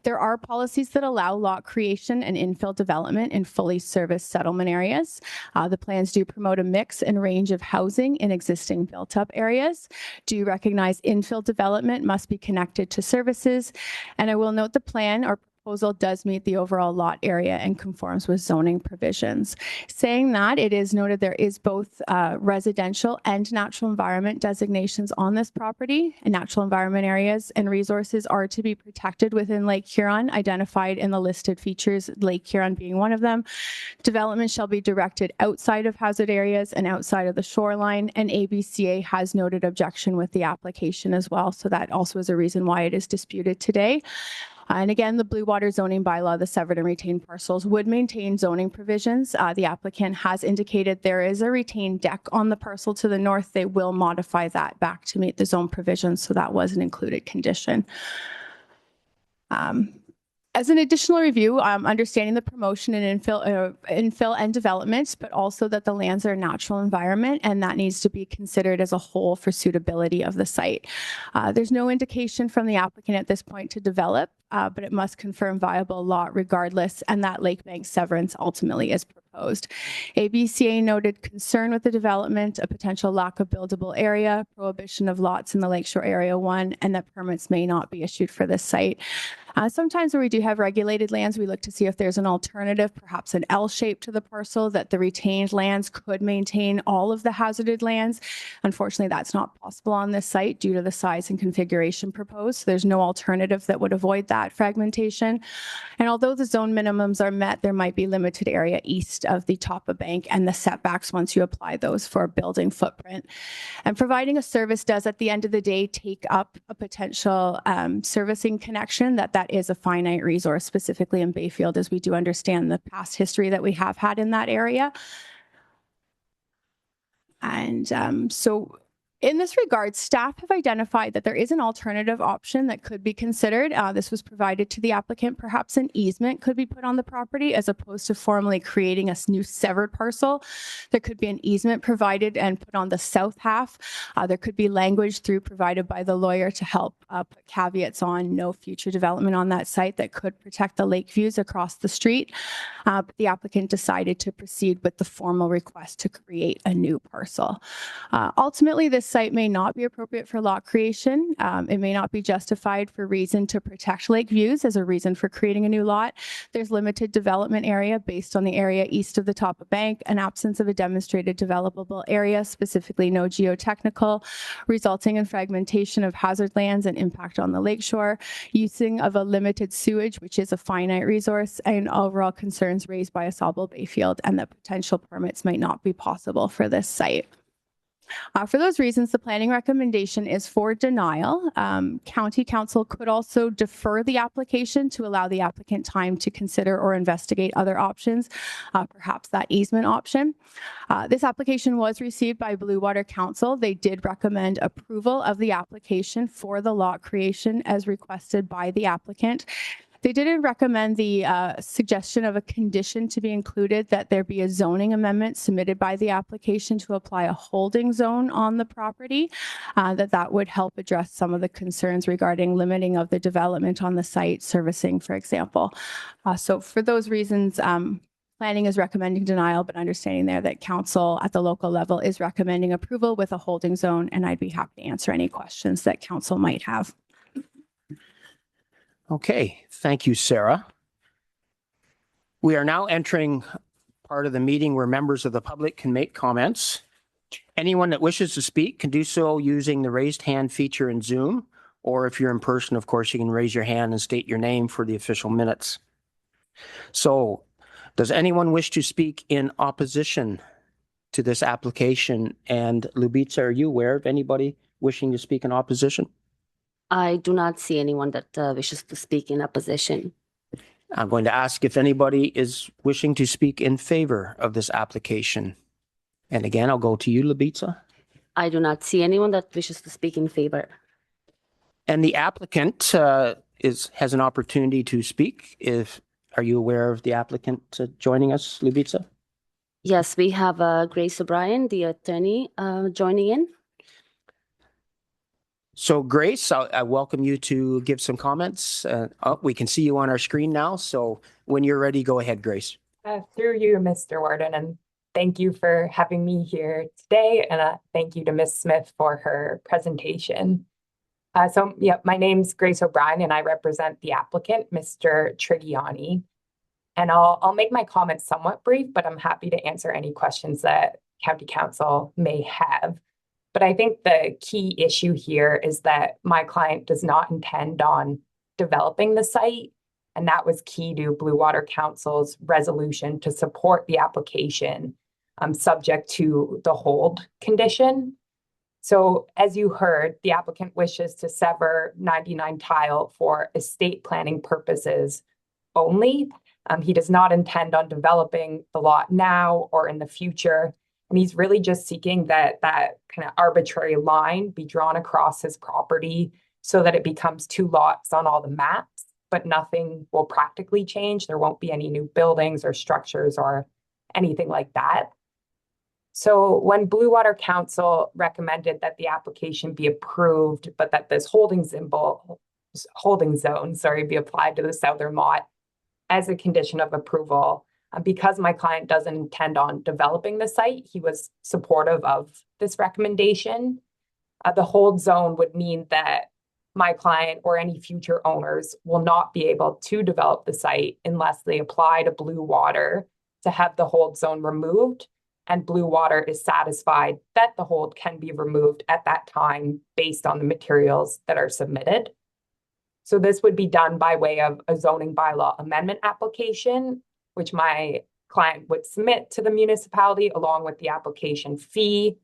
there are policies that allow lot creation and infill development in fully serviced settlement areas. The plans do promote a mix and range of housing in existing built-up areas, do recognize infill development must be connected to services, and I will note the plan or proposal does meet the overall lot area and conforms with zoning provisions. Saying that, it is noted there is both residential and natural environment designations on this property, and natural environment areas and resources are to be protected within Lake Huron, identified in the listed features, Lake Huron being one of them. Development shall be directed outside of hazard areas and outside of the shoreline, and ABCA has noted objection with the application as well, so that also is a reason why it is disputed today. And again, the Blue Water zoning bylaw, the severed and retained parcels would maintain zoning provisions. The applicant has indicated there is a retained deck on the parcel to the north. They will modify that back to meet the zone provisions, so that was an included condition. As an additional review, understanding the promotion and infill and development, but also that the lands are a natural environment and that needs to be considered as a whole for suitability of the site. There's no indication from the applicant at this point to develop, but it must confirm viable lot regardless, and that lake bank severance ultimately is proposed. ABCA noted concern with the development, a potential lack of buildable area, prohibition of lots in the Lakeshore Area 1, and that permits may not be issued for this site. Sometimes where we do have regulated lands, we look to see if there's an alternative, perhaps an L shape to the parcel, that the retained lands could maintain all of the hazarded lands. Unfortunately, that's not possible on this site due to the size and configuration proposed. So there's no alternative that would avoid that fragmentation. And although the zone minimums are met, there might be limited area east of the top of bank and the setbacks once you apply those for a building footprint. And providing a service does at the end of the day take up a potential servicing connection that is a finite resource, specifically in Bayfield, as we do understand the past history that we have had in that area. And so in this regard, staff have identified that there is an alternative option that could be considered. This was provided to the applicant. Perhaps an easement could be put on the property as opposed to formally creating a new severed parcel. There could be an easement provided and put on the south half. There could be language provided by the lawyer to help put caveats on no future development on that site that could protect the lake views across the street. But the applicant decided to proceed with the formal request to create a new parcel. Ultimately, this site may not be appropriate for lot creation. It may not be justified for reason to protect lake views as a reason for creating a new lot. There's limited development area based on the area east of the top of bank, an absence of a demonstrated developable area, specifically no geotechnical, resulting in fragmentation of hazard lands and impact on the lakeshore, using of a limited sewage, which is a finite resource, and overall concerns raised by AuSable Bayfield, and that potential permits might not be possible for this site. For those reasons, the planning recommendation is for denial. County Council could also defer the application to allow the applicant time to consider or investigate other options, perhaps that easement option. This application was received by Blue Water Council. They did recommend approval of the application for the lot creation as requested by the applicant. They did recommend the suggestion of a condition to be included that there be a zoning amendment submitted by the application to apply a holding zone on the property, that would help address some of the concerns regarding limiting of the development on the site, servicing, for example. So for those reasons, planning is recommending denial, but understanding there that council at the local level is recommending approval with a holding zone, and I'd be happy to answer any questions that council might have. Okay, thank you, Sarah. We are now entering part of the meeting where members of the public can make comments. Anyone that wishes to speak can do so using the raised hand feature in Zoom, or if you're in person, of course, you can raise your hand and state your name for the official minutes. So, does anyone wish to speak in opposition to this application? And Lubitsa, are you aware of anybody wishing to speak in opposition? I do not see anyone that wishes to speak in opposition. I'm going to ask if anybody is wishing to speak in favor of this application. And again, I'll go to you, Lubitsa. I do not see anyone that wishes to speak in favor. And the applicant has an opportunity to speak. Are you aware of the applicant joining us, Lubitsa? Yes, we have Grace O'Brien, the attorney, joining in. So Grace, I welcome you to give some comments. We can see you on our screen now. So when you're ready, go ahead, Grace. Through you, Mr. Warden, and thank you for having me here today. And thank you to Ms. Smith for her presentation. My name's Grace O'Brien, and I represent the applicant, Mr. Trigiani. And I'll make my comments somewhat brief, but I'm happy to answer any questions that County Council may have. But I think the key issue here is that my client does not intend on developing the site. And that was key to Blue Water Council's resolution to support the application, subject to the hold condition. So as you heard, the applicant wishes to sever 99 tile for estate planning purposes only. He does not intend on developing the lot now or in the future. And he's really just seeking that kind of arbitrary line be drawn across his property so that it becomes two lots on all the maps, but nothing will practically change. There won't be any new buildings or structures or anything like that. So when Blue Water Council recommended that the application be approved, but that this holding zone, be applied to the southern lot as a condition of approval, because my client doesn't intend on developing the site, he was supportive of this recommendation. The hold zone would mean that my client or any future owners will not be able to develop the site unless they apply to Blue Water to have the hold zone removed, and Blue Water is satisfied that the hold can be removed at that time based on the materials that are submitted. So this would be done by way of a zoning bylaw amendment application, which my client would submit to the municipality along with the application fee.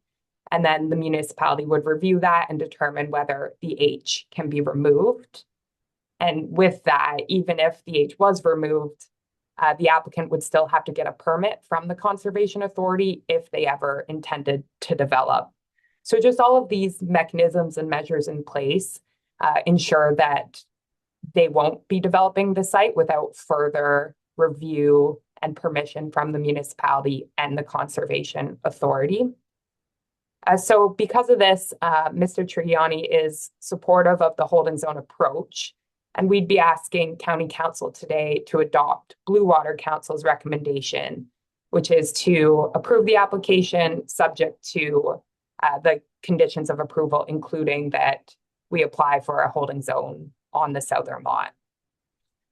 And then the municipality would review that and determine whether the H can be removed. And with that, even if the H was removed, the applicant would still have to get a permit from the Conservation Authority if they ever intended to develop. So just all of these mechanisms and measures in place ensure that they won't be developing the site without further review and permission from the municipality and the Conservation Authority. So because of this, Mr. Trigiani is supportive of the holding zone approach, and we'd be asking County Council today to adopt Blue Water Council's recommendation, which is to approve the application subject to the conditions of approval, including that we apply for a holding zone on the southern lot.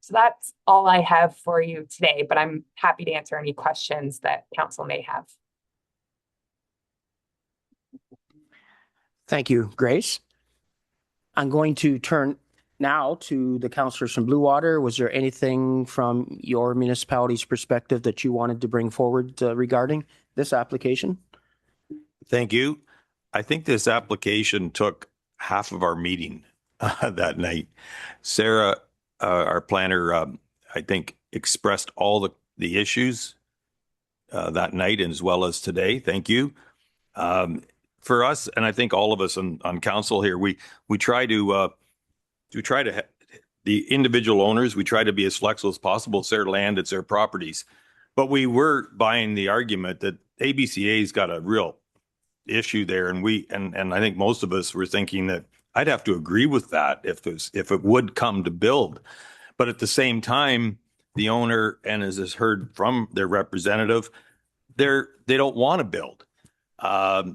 So that's all I have for you today, but I'm happy to answer any questions that council may have. Thank you, Grace. I'm going to turn now to the councillors from Blue Water. Was there anything from your municipality's perspective that you wanted to bring forward regarding this application? Thank you. I think this application took half of our meeting that night. Sarah, our planner, I think expressed all the issues that night as well as today. Thank you. For us, and I think all of us on council here, we try to the individual owners, we try to be as flexible as possible. It's their land, it's their properties. But we were buying the argument that ABCA's got a real issue there, and I think most of us were thinking that I'd have to agree with that if it would come to build. But at the same time, the owner, and as is heard from their representative, they don't want to build. But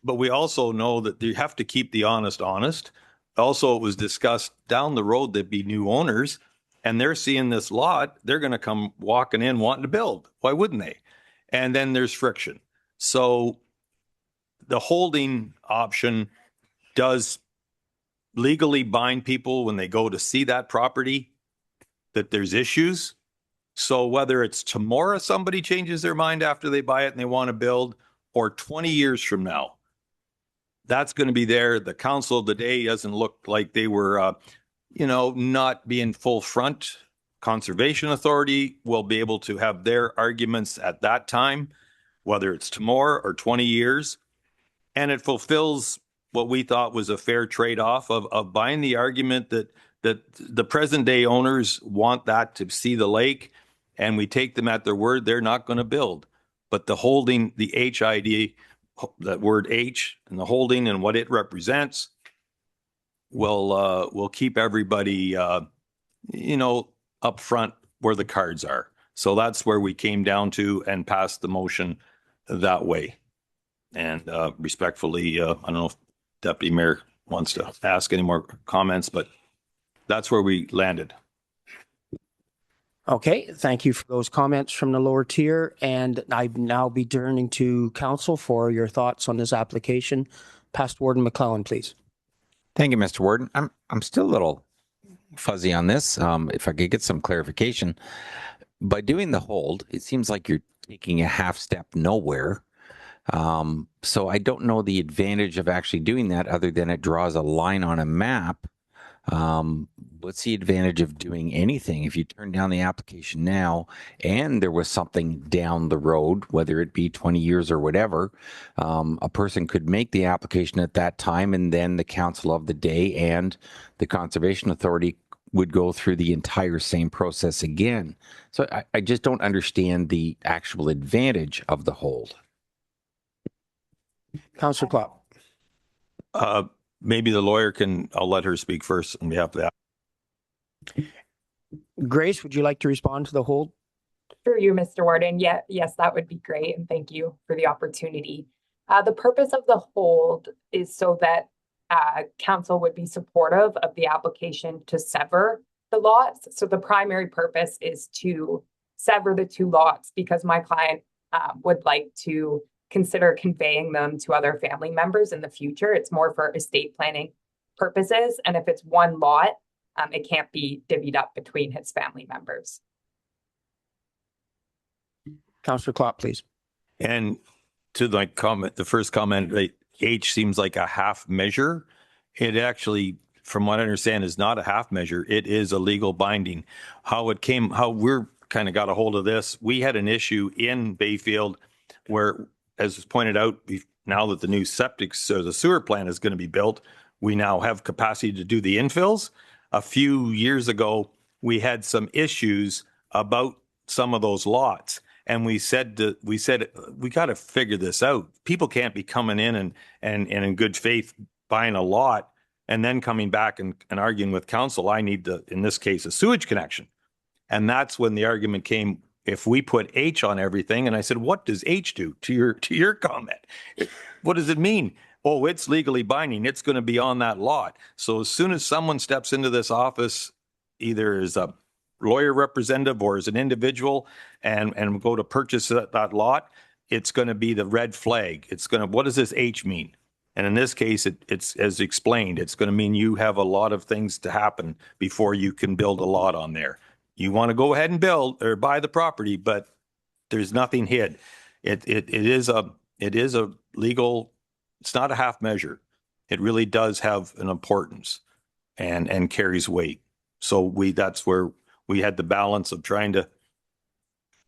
we also know that you have to keep the honest. Also, it was discussed down the road there'd be new owners, and they're seeing this lot, they're going to come walking in wanting to build. Why wouldn't they? And then there's friction. So the holding option does legally bind people when they go to see that property that there's issues. So whether it's tomorrow somebody changes their mind after they buy it and they want to build, or 20 years from now, that's going to be there. The council of the day doesn't look like they were, not being full front. Conservation Authority will be able to have their arguments at that time, whether it's tomorrow or 20 years. And it fulfills what we thought was a fair trade-off of buying the argument that the present day owners want that to see the lake, and we take them at their word, they're not going to build. But the holding, the HID, that word H and the holding and what it represents will keep everybody, up front where the cards are. So that's where we came down to and passed the motion that way. And respectfully, I don't know if Deputy Mayor wants to ask any more comments, but that's where we landed. Okay, thank you for those comments from the lower tier. And I'd now be turning to council for your thoughts on this application. Past Warden McClellan, please. Thank you, Mr. Warden. I'm still a little fuzzy on this. If I could get some clarification. By doing the hold, it seems like you're taking a half step nowhere. So I don't know the advantage of actually doing that other than it draws a line on a map. What's the advantage of doing anything? If you turn down the application now and there was something down the road, whether it be 20 years or whatever, a person could make the application at that time, and then the council of the day and the Conservation Authority would go through the entire same process again. So I just don't understand the actual advantage of the hold. Councillor Klopp. Maybe the lawyer I'll let her speak first on behalf of that. Grace, would you like to respond to the hold? Through you, Mr. Warden. Yeah, yes, that would be great. And thank you for the opportunity. The purpose of the hold is so that council would be supportive of the application to sever the lots. So the primary purpose is to sever the two lots because my client would like to consider conveying them to other family members in the future. It's more for estate planning purposes. And if it's one lot, it can't be divvied up between his family members. Councillor Klopp, please. And to the comment, the first comment, H seems like a half measure. It actually, from what I understand, is not a half measure. It is a legal binding. How we're kind of got a hold of this, we had an issue in Bayfield where, as was pointed out, now that the new septic, so the sewer plant is going to be built, we now have capacity to do the infills. A few years ago, we had some issues about some of those lots. And we said we got to figure this out. People can't be coming in and in good faith buying a lot and then coming back and arguing with council. I need in this case, a sewage connection. And that's when the argument came, if we put H on everything. And I said, what does H do to your comment? What does it mean? Oh, it's legally binding. It's going to be on that lot. So as soon as someone steps into this office, either as a lawyer representative or as an individual and go to purchase that lot, it's going to be the red flag. What does this H mean? And in this case, it's as explained, it's going to mean you have a lot of things to happen before you can build a lot on there. You want to go ahead and build or buy the property, but there's nothing hid. It is a legal it's not a half measure. It really does have an importance and carries weight. So that's where we had the balance of trying to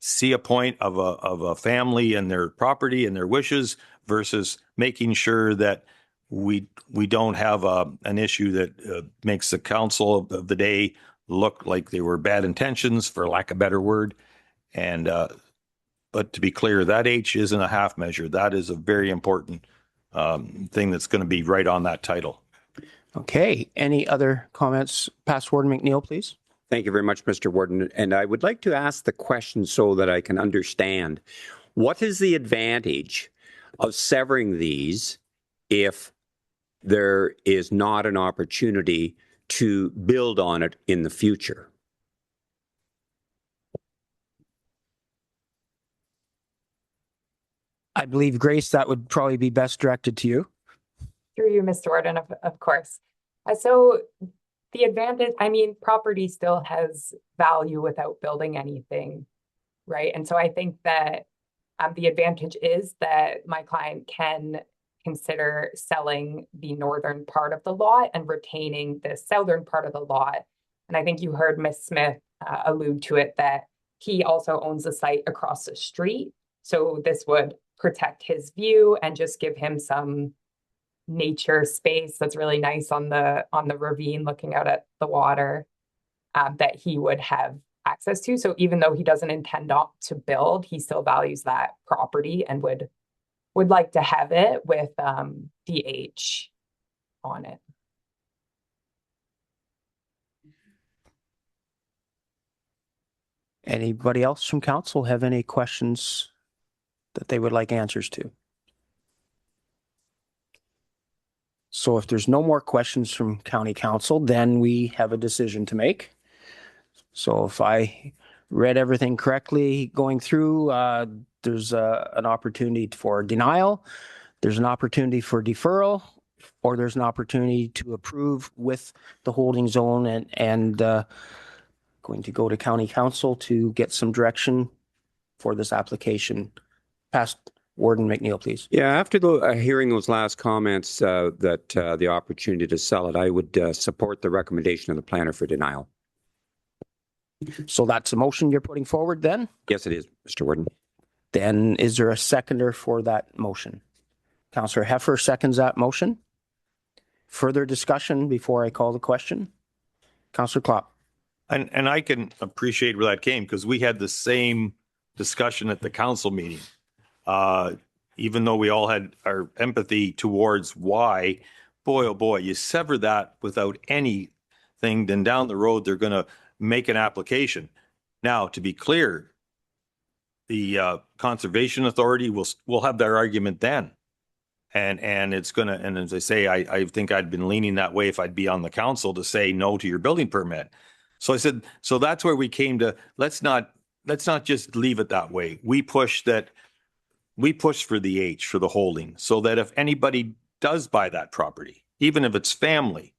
see a point of a family and their property and their wishes versus making sure that we don't have an issue that makes the council of the day look like they were bad intentions, for lack of a better word. And but to be clear, that H isn't a half measure. That is a very important thing that's going to be right on that title. Okay. Any other comments? Past Warden McNeil, please. Thank you very much, Mr. Warden. And I would like to ask the question so that I can understand. What is the advantage of severing these if there is not an opportunity to build on it in the future? I believe, Grace, that would probably be best directed to you. Through you, Mr. Warden, of course. So the advantage, I mean, property still has value without building anything, right? And so I think that the advantage is that my client can consider selling the northern part of the lot and retaining the southern part of the lot. And I think you heard Ms. Smith allude to it, that he also owns the site across the street. So this would protect his view and just give him some nature space that's really nice on the ravine looking out at the water that he would have access to. So even though he doesn't intend to build, he still values that property and would like to have it with DH on it. Anybody else from council have any questions that they would like answers to? So if there's no more questions from county council, then we have a decision to make. So if I read everything correctly going through, there's an opportunity for denial, there's an opportunity for deferral, or there's an opportunity to approve with the holding zone, and going to go to county council to get some direction for this application. Past Warden McNeil, please. Yeah, after hearing those last comments, that the opportunity to sell it, I would support the recommendation of the planner for denial. So that's a motion you're putting forward then? Yes, it is, Mr. Warden. Then is there a seconder for that motion? Councillor Heffer seconds that motion. Further discussion before I call the question? Councillor Klopp. And I can appreciate where that came, because we had the same discussion at the council meeting. Even though we all had our empathy towards why, boy, oh boy, you sever that without anything, then down the road, they're going to make an application. Now, to be clear, the Conservation Authority will have their argument then. And it's going to, and as I say, I think I'd been leaning that way if I'd be on the council to say no to your building permit. So I said, so that's where we came to, let's not just leave it that way. We push for the H, for the holding, so that if anybody does buy that property, even if it's family,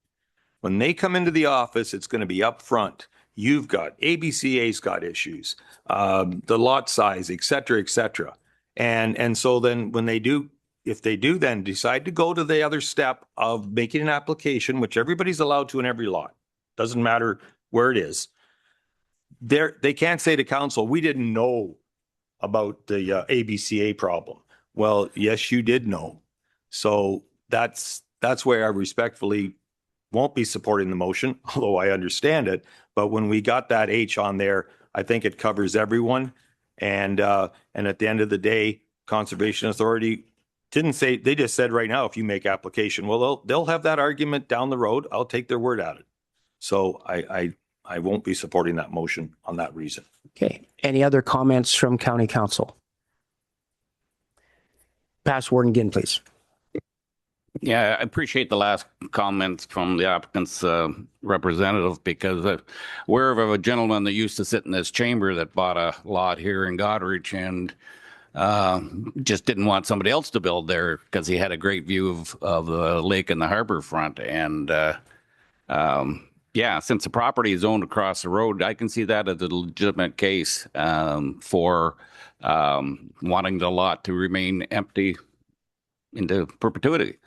when they come into the office, it's going to be up front. You've got ABCA's got issues, the lot size, et cetera, et cetera. And so then when they do, if they do then decide to go to the other step of making an application, which everybody's allowed to in every lot, doesn't matter where it is, they can't say to council, we didn't know about the ABCA problem. Well, yes, you did know. So that's where I respectfully won't be supporting the motion, although I understand it. But when we got that H on there, I think it covers everyone. And at the end of the day, Conservation Authority didn't say, they just said right now, if you make application, well, they'll have that argument down the road. I'll take their word at it. So I won't be supporting that motion on that reason. Okay. Any other comments from county council? Past Warden Ginn, please. Yeah, I appreciate the last comments from the applicant's representative, because we're of a gentleman that used to sit in this chamber that bought a lot here in Goderich and just didn't want somebody else to build there because he had a great view of the lake and the harbor front. And yeah, since the property is owned across the road, I can see that as a legitimate case for wanting the lot to remain empty into perpetuity.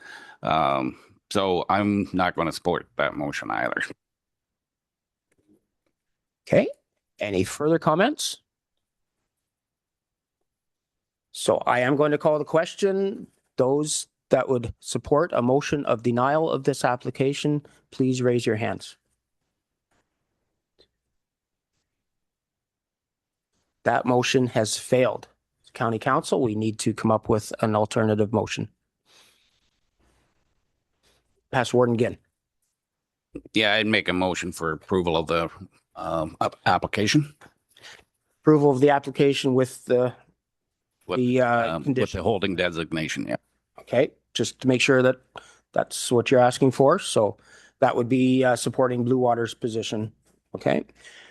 So I'm not going to support that motion either. Okay. Any further comments? So I am going to call the question. Those that would support a motion of denial of this application, please raise your hands. That motion has failed. County Council, we need to come up with an alternative motion. Pass Warden Ginn. Yeah, I'd make a motion for approval of the application Approval of the application with the with condition. the holding designation. Yeah. Okay, just to make sure that that's what you're asking for. So that would be supporting Blue Water's position. Okay,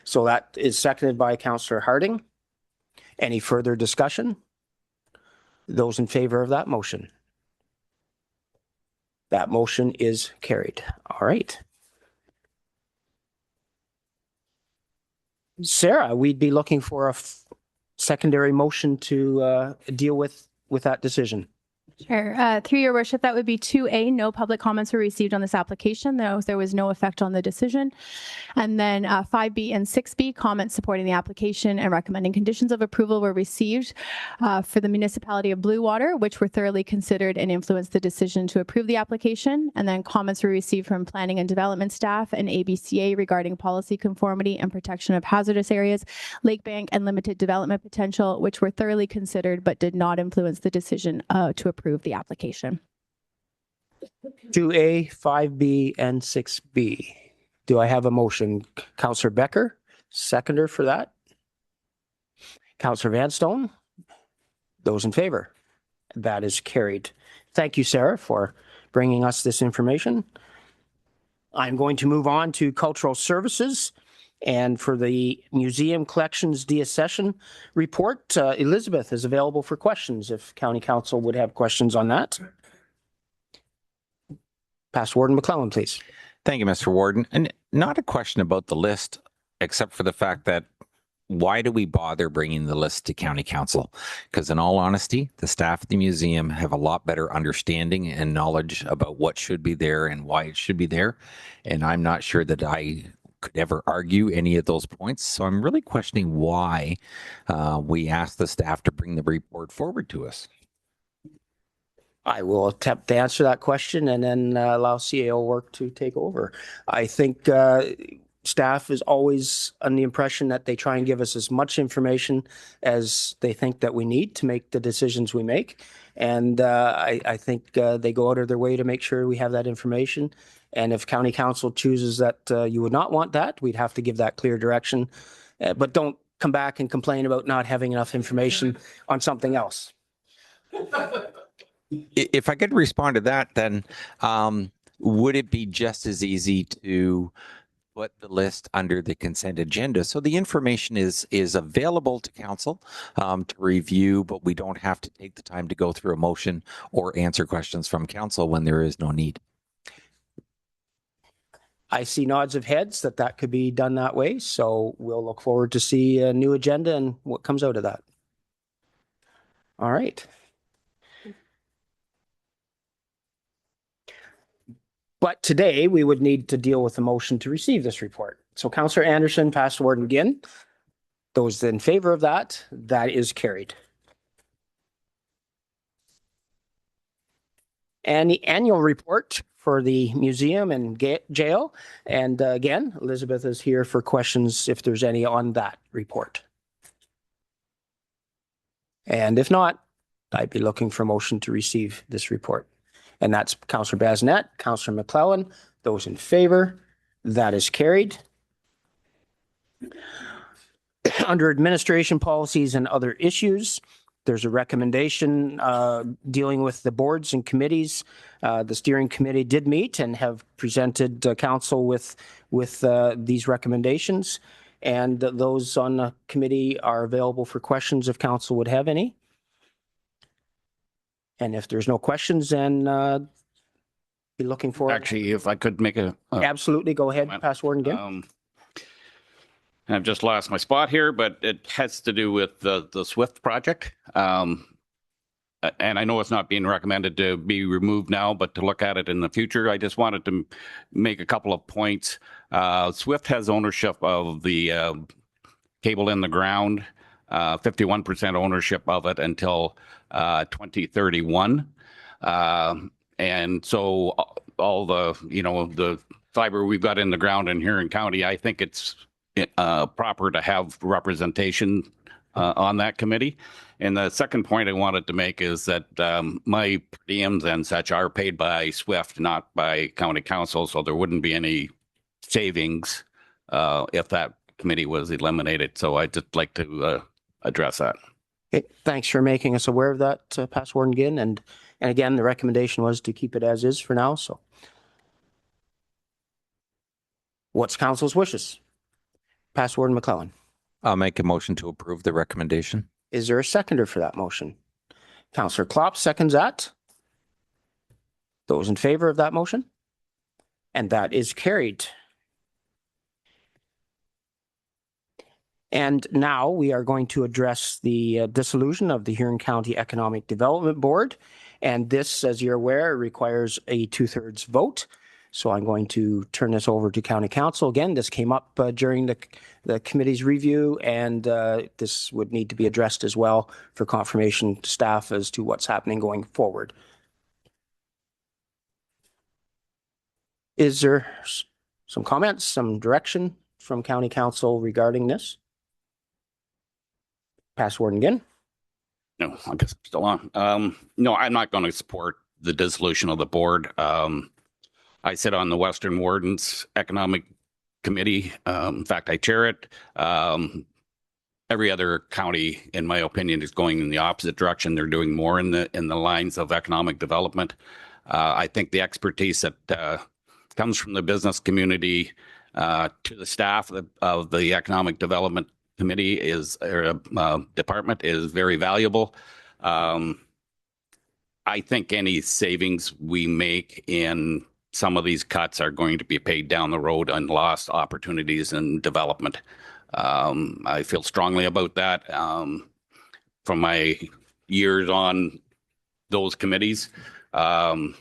so that is seconded by Councillor Harding. Any further discussion? Those in favor of that motion? That motion is carried. All right. Sarah, we'd be looking for a secondary motion to deal with that decision. Sure. Through your worship, that would be 2A. No public comments were received on this application. There was no effect on the decision. And then 5B and 6B, comments supporting the application and recommending conditions of approval were received for the municipality of Blue Water, which were thoroughly considered and influenced the decision to approve the application. And then comments were received from planning and development staff and ABCA regarding policy conformity and protection of hazardous areas, lake bank, and limited development potential, which were thoroughly considered but did not influence the decision to approve the application. 2A, 5B, and 6B. Do I have a motion? Councillor Becker, seconder for that. Councillor Vanstone. Those in favor? That is carried. Thank you, Sarah, for bringing us this information. I'm going to move on to cultural services. And for the museum collections deaccession report, Elizabeth is available for questions if County Council would have questions on that. Past Warden McClellan, please. Thank you, Mr. Warden. And not a question about the list, except for the fact that why do we bother bringing the list to County Council? Because in all honesty, the staff at the museum have a lot better understanding and knowledge about what should be there and why it should be there. And I'm not sure that I could ever argue any of those points. So I'm really questioning why we asked the staff to bring the report forward to us. I will attempt to answer that question and then allow CAO work to take over. I think staff is always on the impression that they try and give us as much information as they think that we need to make the decisions we make. And I think they go out of their way to make sure we have that information. And if County Council chooses that you would not want that, we'd have to give that clear direction. But don't come back and complain about not having enough information on something else. If I could respond to that, then would it be just as easy to put the list under the consent agenda? So the information is available to council to review, but we don't have to take the time to go through a motion or answer questions from council when there is no need. I see nods of heads that could be done that way. So we'll look forward to see a new agenda and what comes out of that. All right. But today we would need to deal with a motion to receive this report. So Councillor Anderson, Past Warden Ginn, those in favor of that, that is carried. And the annual report for the museum and jail. And again, Elizabeth is here for questions if there's any on that report. And if not, I'd be looking for a motion to receive this report. And that's Councillor Basnet, Councillor McClellan. Those in favor, that is carried. Under administration policies and other issues, there's a recommendation dealing with the boards and committees. The steering committee did meet and have presented council with these recommendations. And those on the committee are available for questions if council would have any. And if there's no questions, then be looking for. Actually, if I could make a absolutely, go ahead, Past Warden again. I've just lost my spot here, but it has to do with the SWIFT project. and I know it's not being recommended to be removed now, but to look at it in the future. I just wanted to make a couple of points. SWIFT has ownership of the cable in the ground, 51% ownership of it until 2031. And so all the, the fiber we've got in the ground in Huron County, I think it's proper to have representation on that committee. And the second point I wanted to make is that my per diems and such are paid by SWIFT, not by county council, so there wouldn't be any savings if that committee was eliminated. So I'd just like to address that. Okay, thanks for making us aware of that, Past Warden Ginn. And again, the recommendation was to keep it as is for now. So what's council's wishes? Past Warden McClellan. I'll make a motion to approve the recommendation. Is there a seconder for that motion? Councillor Klopp seconds that. Those in favor of that motion? And that is carried. And now we are going to address the dissolution of the Huron County Economic Development Board. And this, as you're aware, requires a 2/3 vote. So I'm going to turn this over to County Council. Again, this came up during the committee's review, and this would need to be addressed as well for confirmation to staff as to what's happening going forward. Is there some comments, some direction from County Council regarding this? Past Warden Ginn. No, I guess I'm still on. No, I'm not going to support the dissolution of the board. I sit on the Western Wardens Economic Committee. In fact, I chair it. Every other county, in my opinion, is going in the opposite direction. They're doing more in the lines of economic development. I think the expertise that comes from the business community to the staff of the Economic Development Committee department is very valuable. I think any savings we make in some of these cuts are going to be paid down the road on lost opportunities and development. I feel strongly about that from my years on those committees. And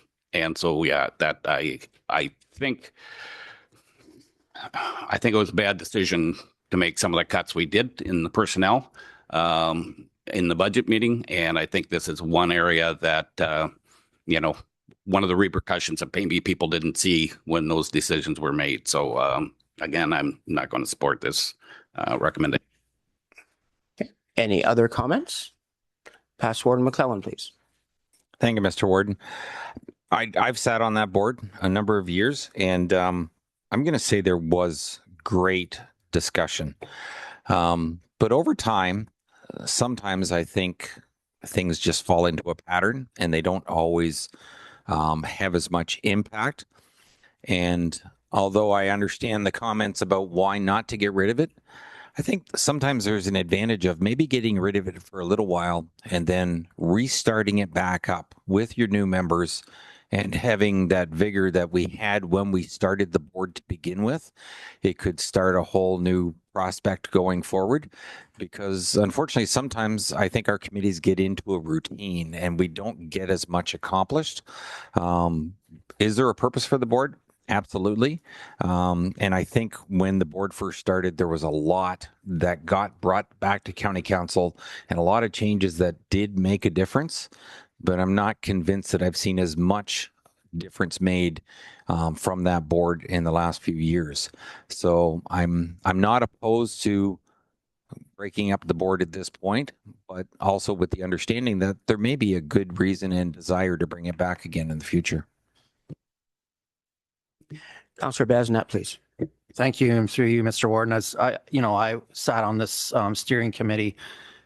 so, yeah, that I think it was a bad decision to make some of the cuts we did in the personnel in the budget meeting. And I think this is one area that, one of the repercussions that maybe people didn't see when those decisions were made. So again, I'm not going to support this recommendation. Okay. Any other comments? Past Warden McClellan, please. Thank you, Mr. Warden. I've sat on that board a number of years, and I'm going to say there was great discussion. But over time, sometimes I think things just fall into a pattern and they don't always have as much impact. And although I understand the comments about why not to get rid of it, I think sometimes there's an advantage of maybe getting rid of it for a little while and then restarting it back up with your new members and having that vigor that we had when we started the board to begin with. It could start a whole new prospect going forward, because unfortunately sometimes I think our committees get into a routine and we don't get as much accomplished. Is there a purpose for the board? Absolutely. And I think when the board first started, there was a lot that got brought back to county council and a lot of changes that did make a difference, but I'm not convinced that I've seen as much difference made from that board in the last few years. So I'm not opposed to breaking up the board at this point, but also with the understanding that there may be a good reason and desire to bring it back again in the future. Councillor Basnet, please. Thank you, and through you, Mr. Warden. As I sat on this steering committee,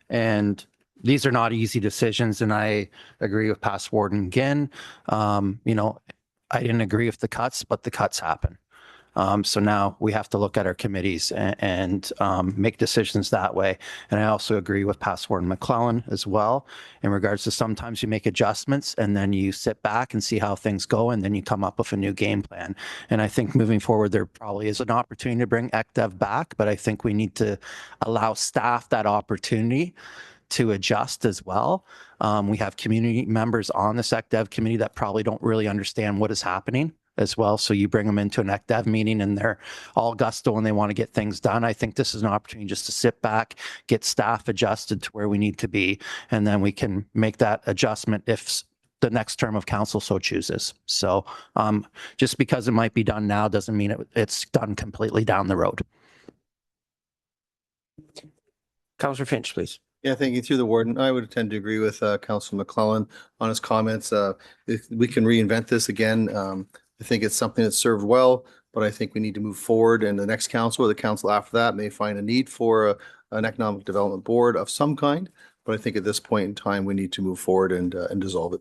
and these are not easy decisions, and I agree with Past Warden Ginn. I didn't agree with the cuts, but the cuts happen. So now we have to look at our committees and make decisions that way. And I also agree with Past Warden McClellan as well in regards to sometimes you make adjustments and then you sit back and see how things go and then you come up with a new game plan. And I think moving forward, there probably is an opportunity to bring ECDEV back, but I think we need to allow staff that opportunity to adjust as well. We have community members on the SecDev committee that probably don't really understand what is happening as well. So you bring them into an ECDev meeting and they're all gusto and they want to get things done. I think this is an opportunity just to sit back, get staff adjusted to where we need to be, and then we can make that adjustment if the next term of council so chooses. So just because it might be done now doesn't mean it's done completely down the road. Councillor Finch, please. Yeah, thank you. Through the warden, I would tend to agree with Councillor McClellan on his comments. If we can reinvent this again, I think it's something that's served well, but I think we need to move forward, and the next council or the council after that may find a need for an economic development board of some kind. But I think at this point in time, we need to move forward and dissolve it.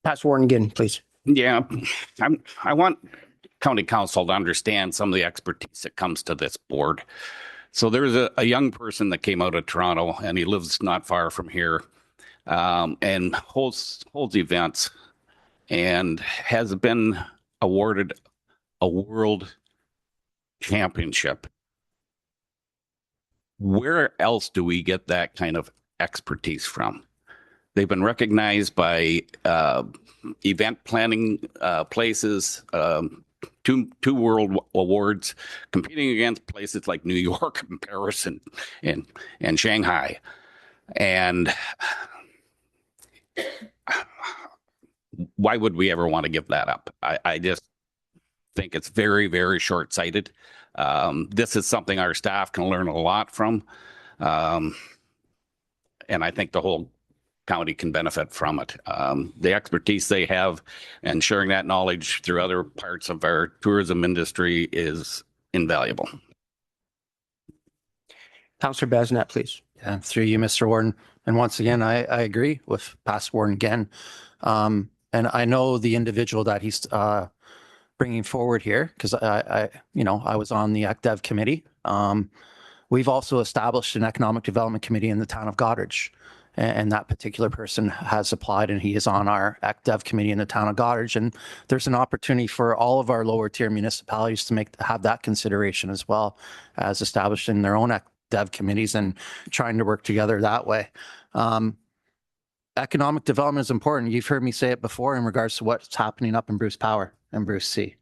Past Warren again, please. Yeah, I want county council to understand some of the expertise that comes to this board. So there's a young person that came out of Toronto, and he lives not far from here, and holds events, and has been awarded a world championship. Where else do we get that kind of expertise from? They've been recognized by event planning places, two world awards, competing against places like New York and Paris and Shanghai. And why would we ever want to give that up? I just think it's very, very short-sighted. This is something our staff can learn a lot from. And I think the whole county can benefit from it. The expertise they have and sharing that knowledge through other parts of our tourism industry is invaluable. Councillor Basnet, please. Yeah, through you, Mr. Warden. And once again, I agree with past Warden again. And I know the individual that he's bringing forward here, because I was on the ECDev committee. We've also established an economic development committee in the town of Goderich. And that particular person has applied, and he is on our ECDev committee in the town of Goderich. And there's an opportunity for all of our lower tier municipalities to have that consideration as well as establishing their own ECDev committees and trying to work together that way. Economic development is important. You've heard me say it before in regards to what's happening up in Bruce Power and Bruce C,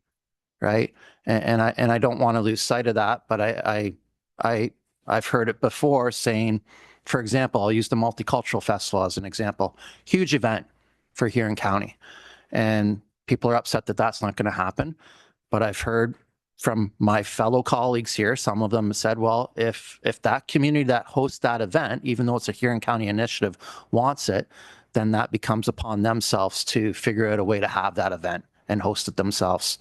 right? And I don't want to lose sight of that, but I've heard it before saying, for example, I'll use the Multicultural Festival as an example. Huge event for Huron County. And people are upset that that's not going to happen. But I've heard from my fellow colleagues here, some of them said, well, if that community that hosts that event, even though it's a Huron County initiative, wants it, then that becomes upon themselves to figure out a way to have that event and host it themselves.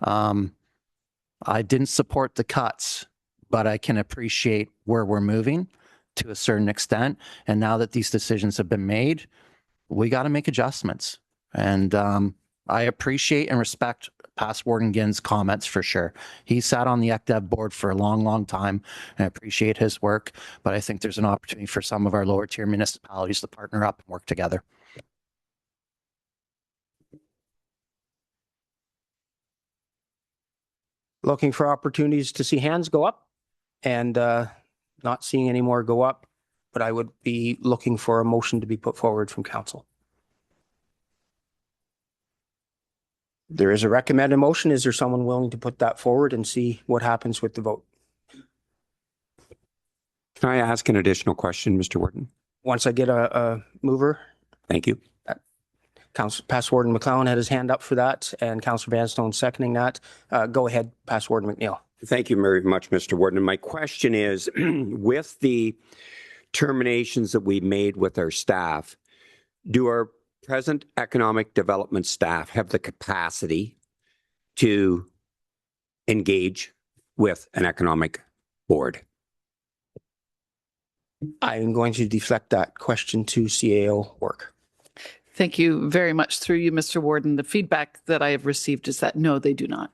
I didn't support the cuts, but I can appreciate where we're moving to a certain extent. And now that these decisions have been made, we got to make adjustments. And I appreciate and respect past Warden Ginn's comments for sure. He sat on the ECDev board for a long, long time, and I appreciate his work. But I think there's an opportunity for some of our lower tier municipalities to partner up and work together. Looking for opportunities to see hands go up, and not seeing any more go up, but I would be looking for a motion to be put forward from council. There is a recommended motion. Is there someone willing to put that forward and see what happens with the vote? Can I ask an additional question, Mr. Warden? Once I get a mover. Thank you. Past Warden McClellan had his hand up for that, and Councillor Vanstone seconding that. Go ahead, Past Warden McNeil. Thank you very much, Mr. Warden. And my question is, with the terminations that we made with our staff, do our present economic development staff have the capacity to engage with an economic board? I'm going to deflect that question to CAO work. Thank you very much. Through you, Mr. Warden. The feedback that I have received is that no, they do not.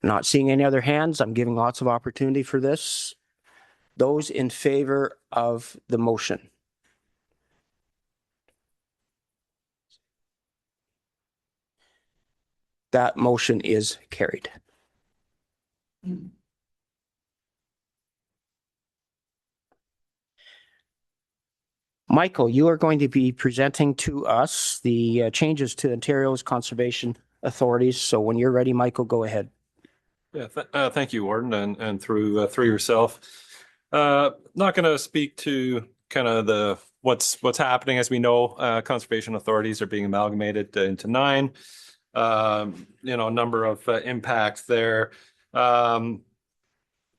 Not seeing any other hands. I'm giving lots of opportunity for this. Those in favor of the motion. That motion is carried. Michael, you are going to be presenting to us the changes to Ontario's conservation authorities. So when you're ready, Michael, go ahead. Yeah, thank you, Warden, and through yourself. Not going to speak to kind of the what's happening. As we know, conservation authorities are being amalgamated into 9. A number of impacts there. Where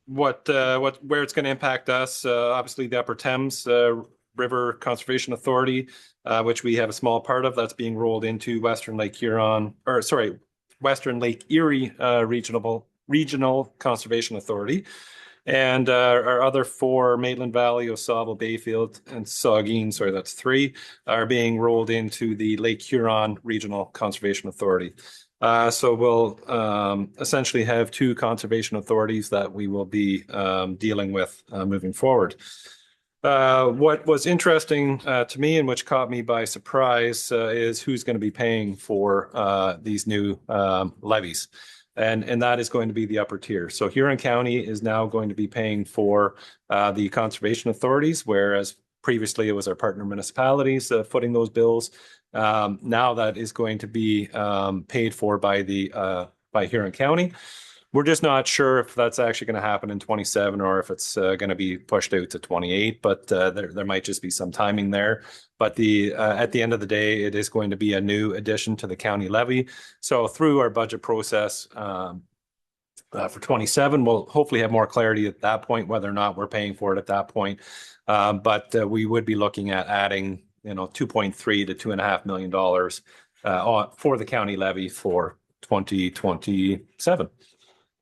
it's going to impact us? Obviously, the Upper Thames River Conservation Authority, which we have a small part of, that's being rolled into Western Lake Erie Regional Conservation Authority. And our other 4, Maitland Valley, Osable, Bayfield, and Saugeen, that's 3, are being rolled into the Lake Huron Regional Conservation Authority. So we'll essentially have 2 conservation authorities that we will be dealing with moving forward. What was interesting to me and which caught me by surprise is who's going to be paying for these new levies. And that is going to be the upper tier. So Huron County is now going to be paying for the conservation authorities, whereas previously it was our partner municipalities footing those bills. Now that is going to be paid for by Huron County. We're just not sure if that's actually going to happen in 27 or if it's going to be pushed out to 28, but there might just be some timing there. But at the end of the day, it is going to be a new addition to the county levy. So through our budget process for 27, we'll hopefully have more clarity at that point, whether or not we're paying for it at that point. But we would be looking at adding, $2.3 to $2.5 million for the county levy for 2027.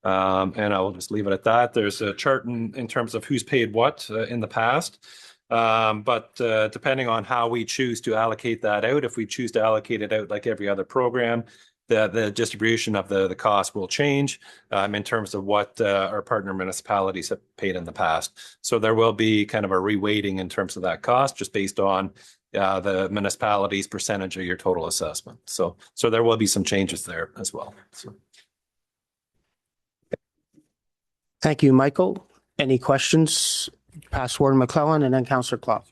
And I will just leave it at that. There's a chart in terms of who's paid what in the past. But depending on how we choose to allocate that out, if we choose to allocate it out like every other program, the distribution of the cost will change in terms of what our partner municipalities have paid in the past. So there will be kind of a reweighting in terms of that cost just based on the municipality's percentage of your total assessment. So there will be some changes there as well. So. Thank you, Michael. Any questions? Past Warden McClellan and then Councillor Clough.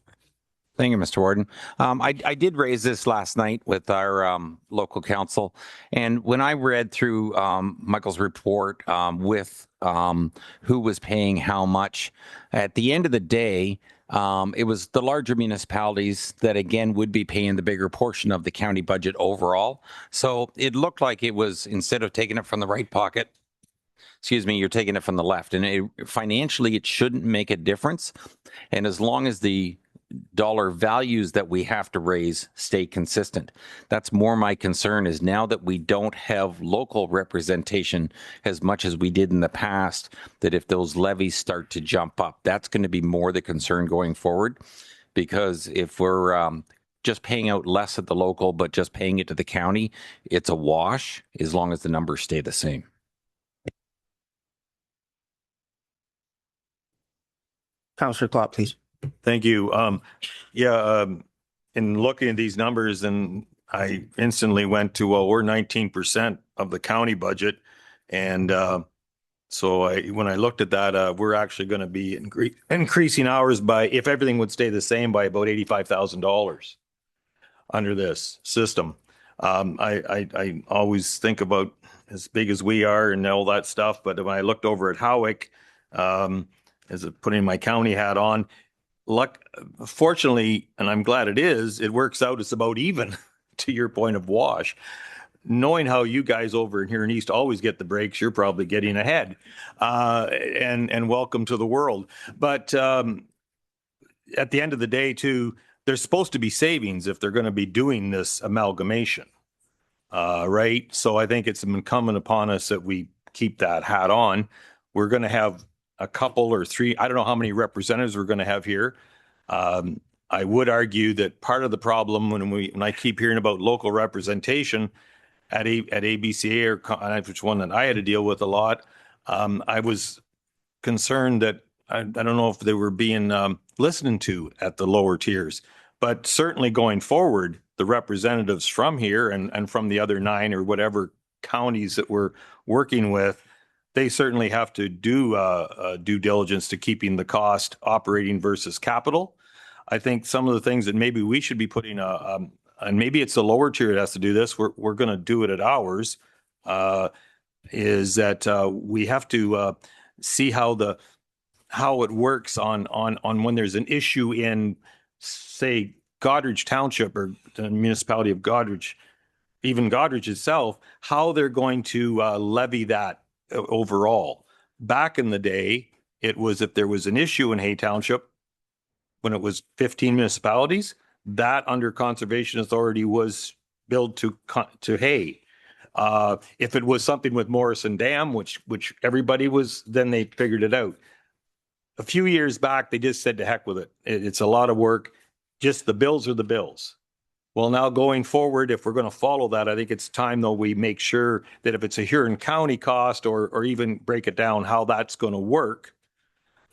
Thank you, Mr. Warden. I did raise this last night with our local council, and when I read through Michael's report with who was paying how much, at the end of the day, it was the larger municipalities that, again, would be paying the bigger portion of the county budget overall. So it looked like it was, instead of taking it from the right pocket, you're taking it from the left. And financially, it shouldn't make a difference. And as long as the dollar values that we have to raise stay consistent. That's more my concern, is now that we don't have local representation as much as we did in the past, that if those levies start to jump up, that's going to be more the concern going forward. Because if we're just paying out less at the local, but just paying it to the county, it's a wash as long as the numbers stay the same. Councillor Clough, please. Thank you. In looking at these numbers, and I instantly went to, well, we're 19% of the county budget. And so when I looked at that, we're actually going to be increasing ours by, if everything would stay the same, by about $85,000 under this system. I always think about as big as we are and all that stuff. But when I looked over at Howick, as putting my county hat on, fortunately, and I'm glad it works out, it's about even to your point of wash. Knowing how you guys over here in East always get the breaks, you're probably getting ahead, and welcome to the world. But at the end of the day, too, there's supposed to be savings if they're going to be doing this amalgamation, right? So I think it's incumbent upon us that we keep that hat on. We're going to have a couple or 3, I don't know how many representatives we're going to have here. I would argue that part of the problem when I keep hearing about local representation at ABCA, or which one that I had to deal with a lot, I was concerned that I don't know if they were being listened to at the lower tiers, but certainly going forward, the representatives from here and from the other 9 or whatever counties that we're working with, they certainly have to do due diligence to keeping the cost operating versus capital. I think some of the things that maybe we should be putting and maybe it's the lower tier that has to do this. We're going to do it at ours. Is that we have to see how it works on when there's an issue in, say, Goderich Township or the municipality of Goderich, even Goderich itself, how they're going to levy that overall. Back in the day, it was if there was an issue in Hay Township, when it was 15 municipalities, that under Conservation Authority was billed to Hay. If it was something with Morrison Dam, which everybody was, then they figured it out. A few years back, they just said to heck with it. It's a lot of work. Just the bills are the bills. Well, now going forward, if we're going to follow that, I think it's time, though, we make sure that if it's a Huron County cost or even break it down how that's going to work.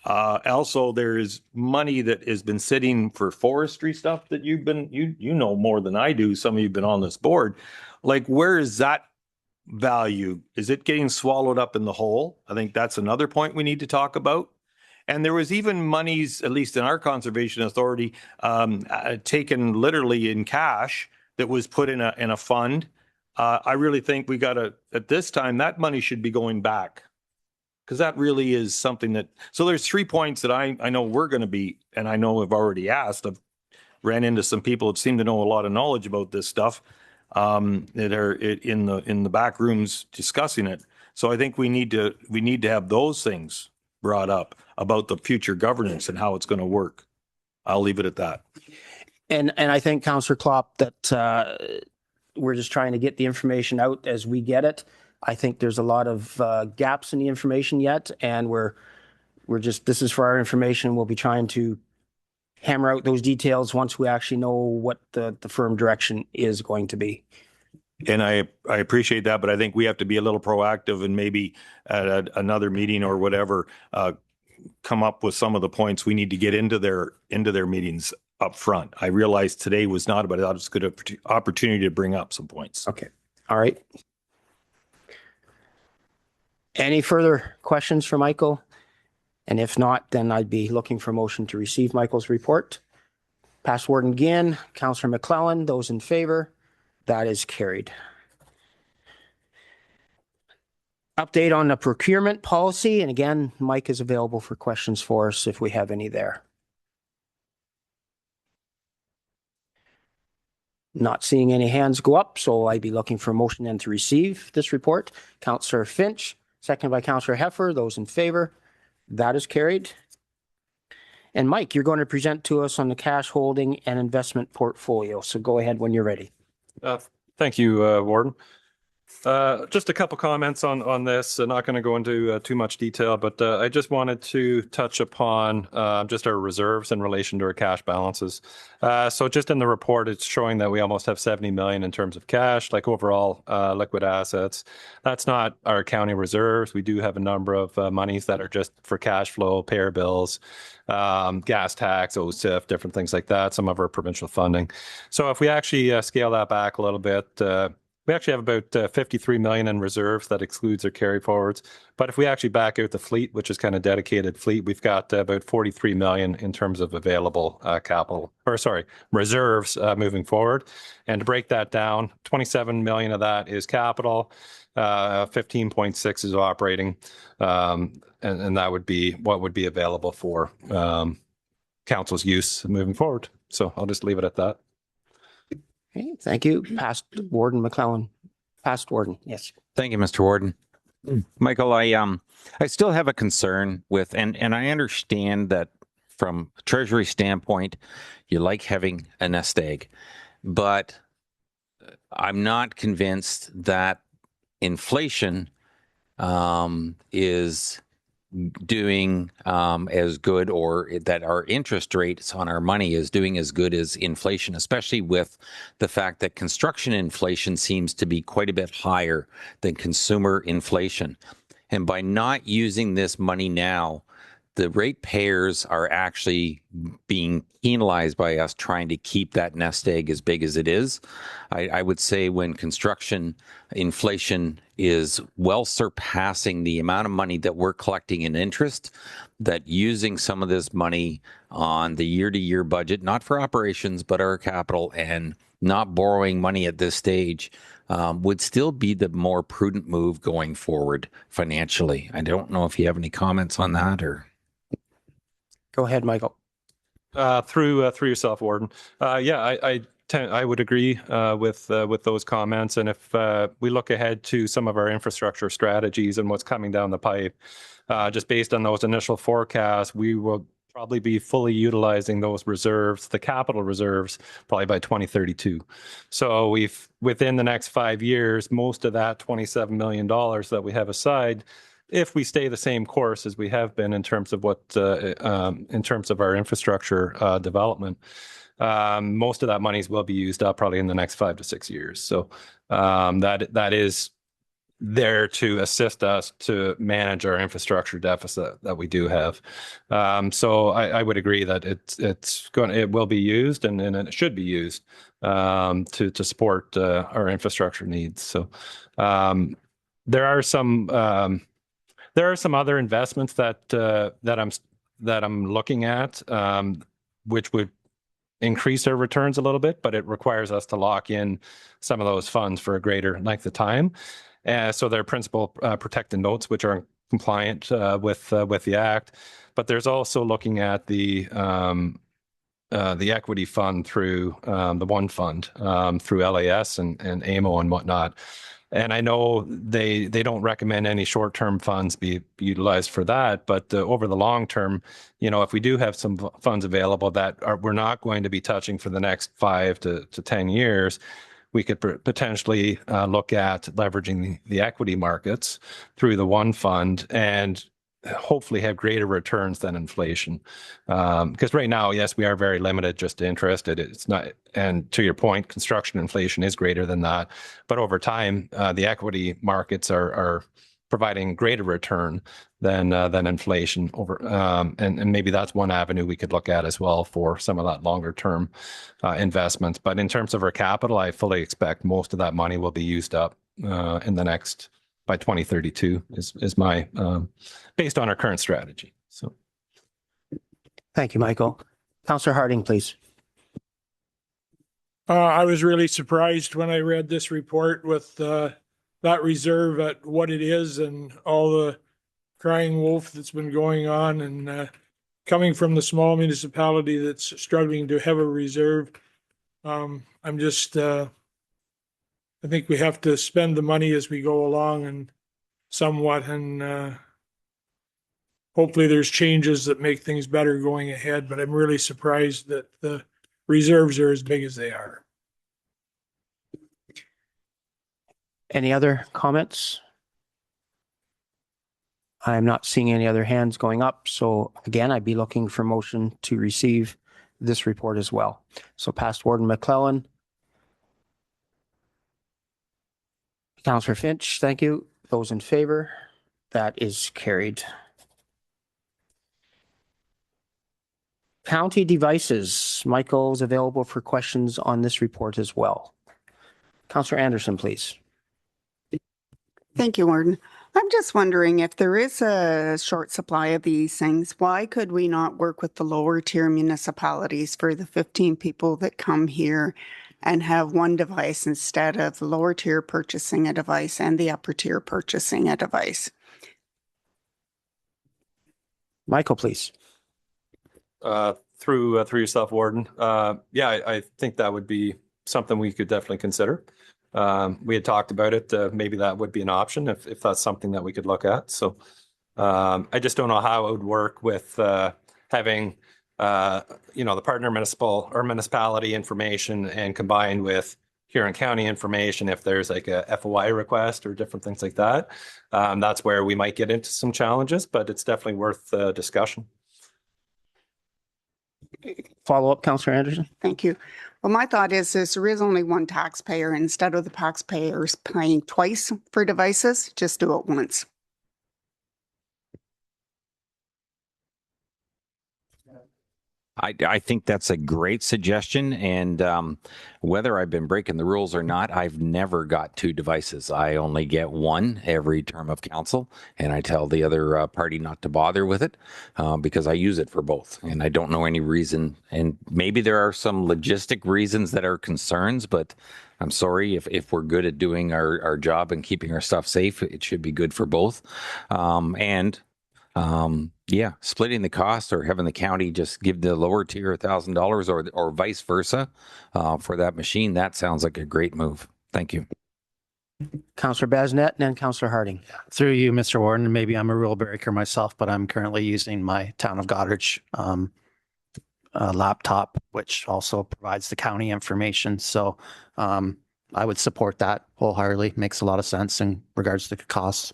Also, there is money that has been sitting for forestry stuff that you've been, you know more than I do. Some of you have been on this board. Like, where is that value? Is it getting swallowed up in the whole? I think that's another point we need to talk about. And there was even monies, at least in our Conservation Authority, taken literally in cash that was put in a fund. I really think we got to, at this time, that money should be going back. Because that really is something that, so there's 3 points that I know we're going to be, and I know I've already asked. I've ran into some people that seem to know a lot of knowledge about this stuff that are in the back rooms discussing it. So I think we need to have those things brought up about the future governance and how it's going to work. I'll leave it at that. And I think, Councillor Klopp, that we're just trying to get the information out as we get it. I think there's a lot of gaps in the information yet, and we're just, this is for our information. We'll be trying to hammer out those details once we actually know what the firm direction is going to be. And I appreciate that, but I think we have to be a little proactive and maybe at another meeting or whatever, come up with some of the points we need to get into their meetings up front. I realized today was not, but I thought it's a good opportunity to bring up some points. Okay. All right. Any further questions for Michael? And if not, then I'd be looking for a motion to receive Michael's report. Past Warden Ginn, Councillor McClellan, those in favor, that is carried. Update on the procurement policy. And again, Mike is available for questions for us if we have any there. Not seeing any hands go up, so I'd be looking for a motion then to receive this report. Councillor Finch, seconded by Councillor Heffer. Those in favor, that is carried. And Mike, you're going to present to us on the cash holding and investment portfolio. So go ahead when you're ready. Thank you, Warden. Just a couple comments on this. I'm not going to go into too much detail, but I just wanted to touch upon just our reserves in relation to our cash balances. So just in the report, it's showing that we almost have 70 million in terms of cash, like overall liquid assets. That's not our county reserves. We do have a number of monies that are just for cash flow, payer bills, gas tax, OSIF, different things like that, some of our provincial funding. So if we actually scale that back a little bit, we actually have about 53 million in reserves. That excludes our carry forwards. But if we actually back out the fleet, which is kind of dedicated fleet, we've got about 43 million in terms of available reserves moving forward. And to break that down, 27 million of that is capital, 15.6 is operating, and that would be what would be available for council's use moving forward. So I'll just leave it at that. Okay, thank you. Past Warden McClellan. Past Warden, yes. Thank you, Mr. Warden. Michael, I still have a concern with, and I understand that from a Treasury standpoint, you like having a nest egg, but I'm not convinced that inflation is doing as good, or that our interest rates on our money is doing as good as inflation, especially with the fact that construction inflation seems to be quite a bit higher than consumer inflation. And by not using this money now the ratepayers are actually being penalized by us trying to keep that nest egg as big as it is. I would say when construction inflation is well surpassing the amount of money that we're collecting in interest, that using some of this money on the year-to-year budget, not for operations, but our capital, and not borrowing money at this stage would still be the more prudent move going forward financially. I don't know if you have any comments on that or... Go ahead, Michael. Through yourself, Warden. I would agree with those comments. And if we look ahead to some of our infrastructure strategies and what's coming down the pipe, just based on those initial forecasts, we will probably be fully utilizing those reserves, the capital reserves, probably by 2032. So within the next 5 years, most of that $27 million that we have aside, if we stay the same course as we have been in terms of in terms of our infrastructure development, most of that monies will be used up probably in the next 5 to 6 years. So that is there to assist us to manage our infrastructure deficit that we do have. So I would agree that it will be used and it should be used to support our infrastructure needs. So there are some other investments that I'm looking at, which would increase our returns a little bit, but it requires us to lock in some of those funds for a greater length of time. So they're principal protected notes, which are compliant with the Act. But there's also looking at the equity fund through the One Fund, through LAS and AMO and whatnot. And I know they don't recommend any short-term funds be utilized for that, but over the long term, if we do have some funds available that we're not going to be touching for the next 5 to 10 years, we could potentially look at leveraging the equity markets through the One Fund and hopefully have greater returns than inflation. Because right now, yes, we are very limited just to interest. It's not, and to your point, construction inflation is greater than that. But over time, the equity markets are providing greater return than inflation over, and maybe that's one avenue we could look at as well for some of that longer term investments. But in terms of our capital, I fully expect most of that money will be used up in the next, by 2032 is my, based on our current strategy. So. Thank you, Michael. Councillor Harding, please. I was really surprised when I read this report with that reserve at what it is and all the crying wolf that's been going on, and coming from the small municipality that's struggling to have a reserve. I'm just, I think we have to spend the money as we go along and somewhat, and hopefully there's changes that make things better going ahead, but I'm really surprised that the reserves are as big as they are. Any other comments? I'm not seeing any other hands going up. So again, I'd be looking for motion to receive this report as well. So past Warden McClellan. Councillor Finch, thank you. Those in favor? That is carried. County devices. Michael's available for questions on this report as well. Councillor Anderson, please. Thank you, Warden. I'm just wondering if there is a short supply of these things, why could we not work with the lower tier municipalities for the 15 people that come here and have one device instead of the lower tier purchasing a device and the upper tier purchasing a device? Michael, please. Through yourself, Warden. I think that would be something we could definitely consider. We had talked about it. Maybe that would be an option if that's something that we could look at. So I just don't know how it would work with having the partner municipality information and combined with Huron County information. If there's like a FOI request or different things like that, that's where we might get into some challenges. But it's definitely worth discussion. Follow up, Councillor Anderson. Thank you. Well, my thought is there is only one taxpayer. Instead of the taxpayers paying twice for devices, just do it once. I think that's a great suggestion. And whether I've been breaking the rules or not, I've never got 2 devices. I only get one every term of council. And I tell the other party not to bother with it because I use it for both. And I don't know any reason. And maybe there are some logistic reasons that are concerns, but I'm sorry, if we're good at doing our job and keeping our stuff safe, it should be good for both. Yeah, splitting the cost or having the county just give the lower tier $1,000 or vice versa for that machine, that sounds like a great move. Thank you. Councillor Basnet and then Councillor Harding. Through you, Mr. Warden, maybe I'm a rule breaker myself, but I'm currently using my Town of Goderich laptop, which also provides the county information. So I would support that wholeheartedly. Makes a lot of sense in regards to the costs.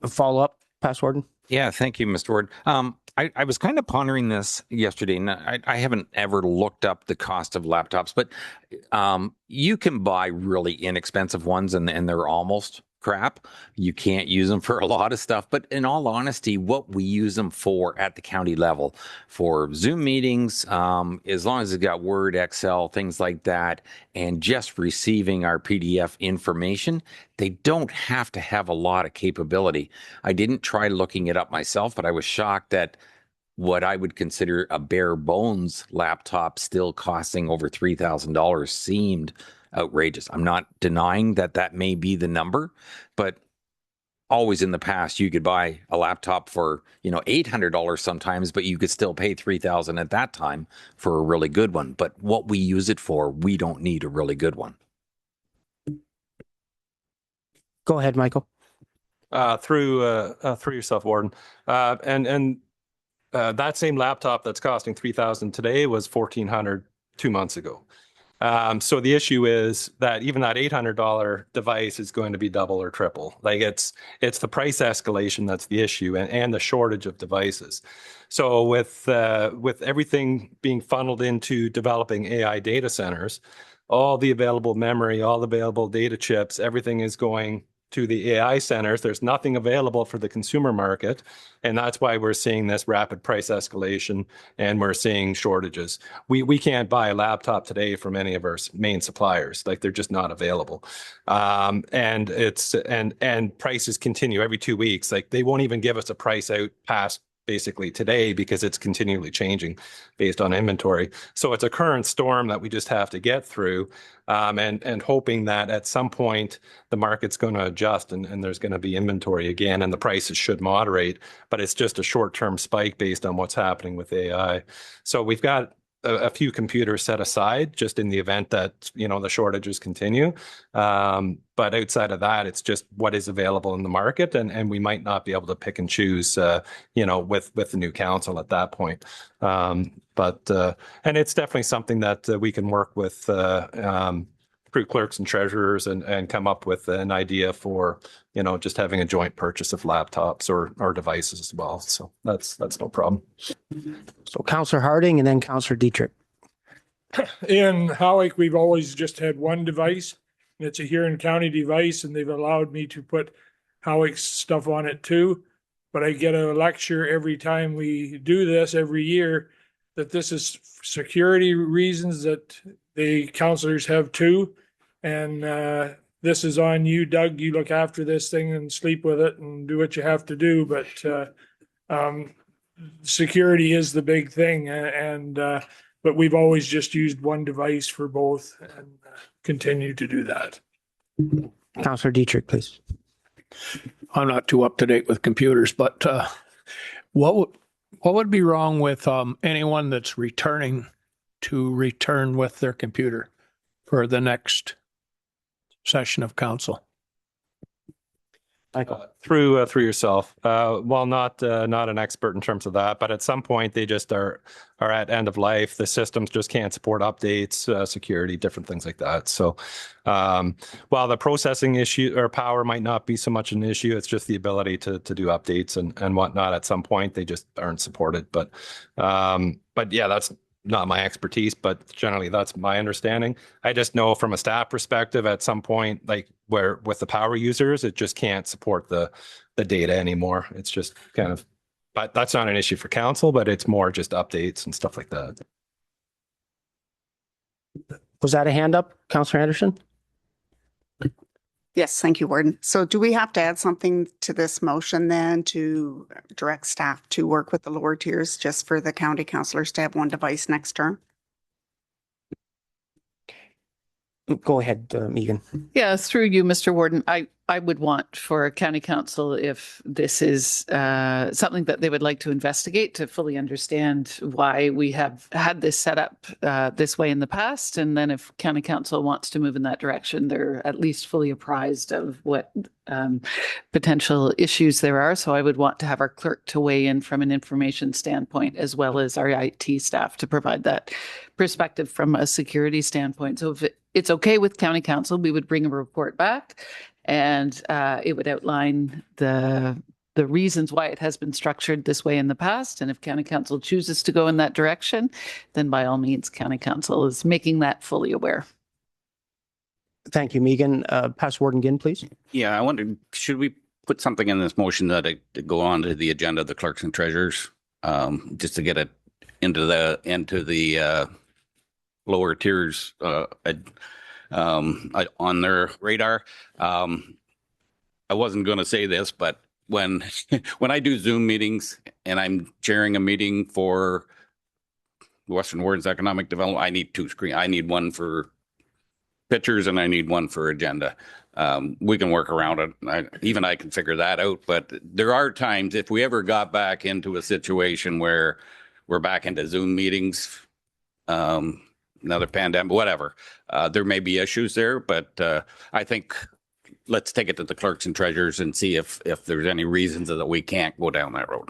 A follow-up, Past Warden? Yeah, thank you, Mr. Ward. I was kind of pondering this yesterday, and I haven't ever looked up the cost of laptops, but you can buy really inexpensive ones, and they're almost crap. You can't use them for a lot of stuff, but in all honesty, what we use them for at the county level, for Zoom meetings, as long as it's got Word, Excel, things like that, and just receiving our PDF information, they don't have to have a lot of capability. I didn't try looking it up myself, but I was shocked that what I would consider a bare bones laptop still costing over $3,000 seemed outrageous. I'm not denying that that may be the number, but always in the past you could buy a laptop for, $800 sometimes, but you could still pay $3,000 at that time for a really good one. But what we use it for, we don't need a really good one. Go ahead, Michael. Through yourself, Warden. And that same laptop that's costing $3,000 today was $1,400 2 months ago. So the issue is that even that $800 device is going to be double or triple. Like it's the price escalation that's the issue, and the shortage of devices. So with everything being funneled into developing AI data centers, all the available memory, all the available data chips, everything is going to the AI centers. There's nothing available for the consumer market. And that's why we're seeing this rapid price escalation and we're seeing shortages. We can't buy a laptop today from any of our main suppliers. Like they're just not available. And prices continue every 2 weeks. Like they won't even give us a price out past basically today because it's continually changing based on inventory. So it's a current storm that we just have to get through, and hoping that at some point the market's going to adjust and there's going to be inventory again and the prices should moderate, but it's just a short-term spike based on what's happening with AI. So we've got a few computers set aside just in the event that, the shortages continue. But outside of that, it's just what is available in the market. And we might not be able to pick and choose, with the new council at that point. And it's definitely something that we can work with through clerks and treasurers and come up with an idea for, just having a joint purchase of laptops or devices as well. So that's no problem. So Councillor Harding and then Councillor Dietrich. In Howick, we've always just had one device, and it's a Huron County device, and they've allowed me to put Howick's stuff on it too. But I get a lecture every time we do this every year that this is security reasons that the councillors have too. And this is on you, Doug. You look after this thing and sleep with it and do what you have to do. But security is the big thing. But we've always just used one device for both and continue to do that. Councillor Dietrich, please. I'm not too up to date with computers, but what would be wrong with anyone that's returning to return with their computer for the next session of council? Through yourself. Well, not an expert in terms of that, but at some point they just are at end of life. The systems just can't support updates, security, different things like that. So while the processing issue or power might not be so much an issue, it's just the ability to do updates and whatnot. At some point they just aren't supported. But yeah, that's not my expertise, but generally that's my understanding. I just know from a staff perspective, at some point, like where with the power users, it just can't support the data anymore. It's just kind of But that's not an issue for council, but it's more just updates and stuff like that. Was that a hand up, Councillor Anderson? Yes, thank you, Warden. So do we have to add something to this motion then to direct staff to work with the lower tiers just for the county councillors to have one device next term? Go ahead, Megan. Yeah, through you, Mr. Warden, I would want for county council, if this is something that they would like to investigate, to fully understand why we have had this set up this way in the past. And then if county council wants to move in that direction, they're at least fully apprised of what potential issues there are. So I would want to have our clerk to weigh in from an information standpoint, as well as our IT staff to provide that perspective from a security standpoint. So if it's okay with county council, we would bring a report back, and it would outline the reasons why it has been structured this way in the past. And if county council chooses to go in that direction, then by all means, county council is making that fully aware. Thank you, Megan. Past Warden Ginn, please. Yeah, I wondered, should we put something in this motion that it go on to the agenda of the clerks and treasurers, just to get it into the lower tiers on their radar? I wasn't going to say this, but when I do Zoom meetings and I'm chairing a meeting for Western Wardens Economic Development, I need two screens. I need one for pictures and I need one for agenda. We can work around it. Even I can figure that out. But there are times, if we ever got back into a situation where we're back into Zoom meetings, another pandemic, whatever, there may be issues there. But I think let's take it to the clerks and treasurers and see if there's any reasons that we can't go down that road.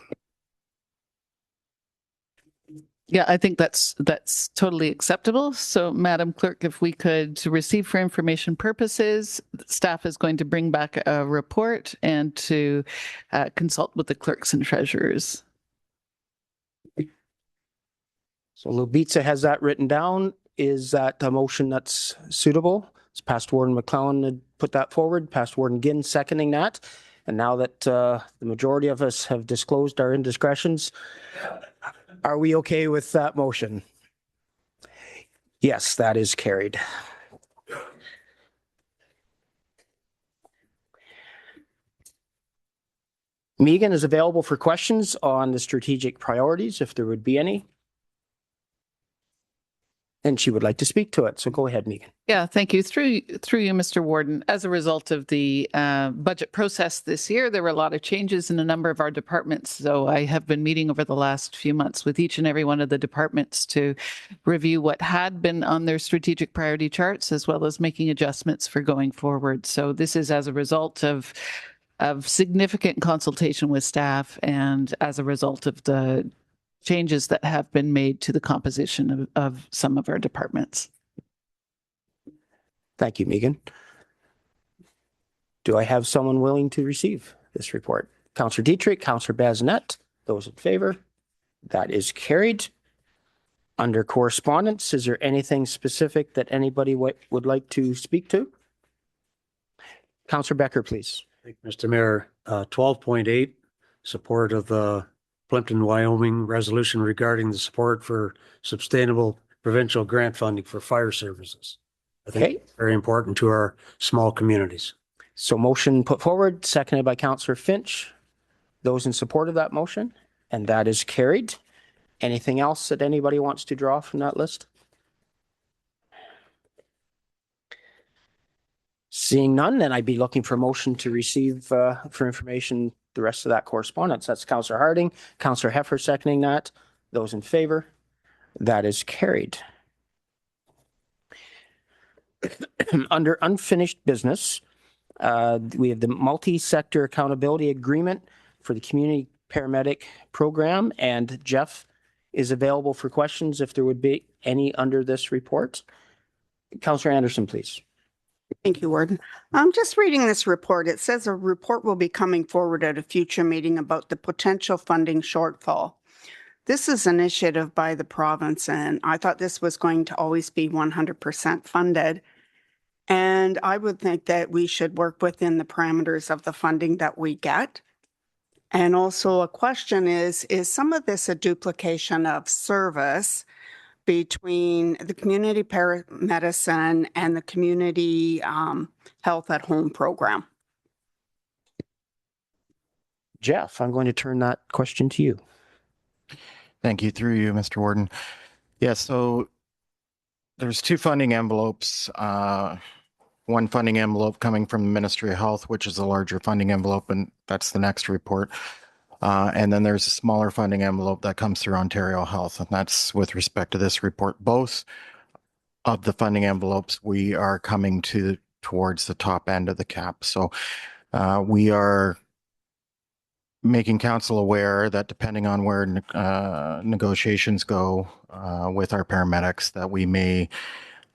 Yeah, I think that's totally acceptable. So, Madam Clerk, if we could receive for information purposes, staff is going to bring back a report and to consult with the clerks and treasurers. So Lubitsa has that written down. Is that a motion that's suitable? It's Past Warden McClellan had put that forward. Past Warden Ginn seconding that. And now that the majority of us have disclosed our indiscretions, are we okay with that motion? Yes, that is carried. Megan is available for questions on the strategic priorities, if there would be any. And she would like to speak to it. So go ahead, Megan. Yeah, thank you. Through you, Mr. Warden, as a result of the budget process this year, there were a lot of changes in a number of our departments. So I have been meeting over the last few months with each and every one of the departments to review what had been on their strategic priority charts, as well as making adjustments for going forward. So this is as a result of significant consultation with staff and as a result of the changes that have been made to the composition of some of our departments. Thank you, Megan. Do I have someone willing to receive this report? Councillor Dietrich, Councillor Bazinet, those in favor? That is carried. Under correspondence, is there anything specific that anybody would like to speak to? Councillor Becker, please. Thank you, Mr. Mayor. 12.8, support of the Plimpton, Wyoming resolution regarding the support for sustainable provincial grant funding for fire services. I think it's very important to our small communities. So motion put forward, seconded by Councillor Finch. Those in support of that motion, and that is carried. Anything else that anybody wants to draw from that list? Seeing none, then I'd be looking for a motion to receive for information the rest of that correspondence. That's Councillor Harding, Councillor Heffer seconding that. Those in favor? That is carried. Under unfinished business, we have the multi-sector accountability agreement for the community paramedic program, and Jeff is available for questions if there would be any under this report. Councillor Anderson, please. Thank you, Warden. I'm just reading this report. It says a report will be coming forward at a future meeting about the potential funding shortfall. This is an initiative by the province, and I thought this was going to always be 100% funded. And I would think that we should work within the parameters of the funding that we get. And also a question is some of this a duplication of service between the community paramedicine and the community health at home program? Jeff, I'm going to turn that question to you. Thank you. Through you, Mr. Warden. Yeah, so there's two funding envelopes. One funding envelope coming from the Ministry of Health, which is a larger funding envelope, and that's the next report. And then there's a smaller funding envelope that comes through Ontario Health, and that's with respect to this report. Both of the funding envelopes, we are coming towards the top end of the cap. So we are making council aware that depending on where negotiations go with our paramedics, that we may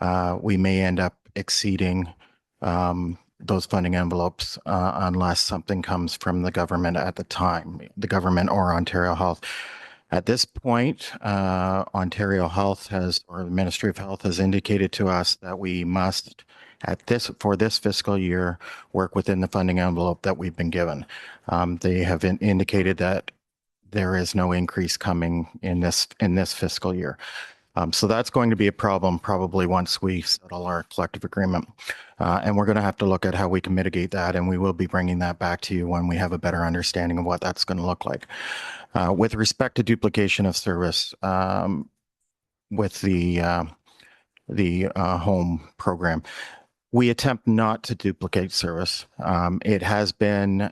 end up exceeding those funding envelopes unless something comes from the government at the time, the government or Ontario Health. At this point, Ontario Health or the Ministry of Health has indicated to us that we must, for this fiscal year, work within the funding envelope that we've been given. They have indicated that there is no increase coming in this fiscal year. So that's going to be a problem probably once we settle our collective agreement. And we're going to have to look at how we can mitigate that. And we will be bringing that back to you when we have a better understanding of what that's going to look like. With respect to duplication of service with the home program, we attempt not to duplicate service. It has been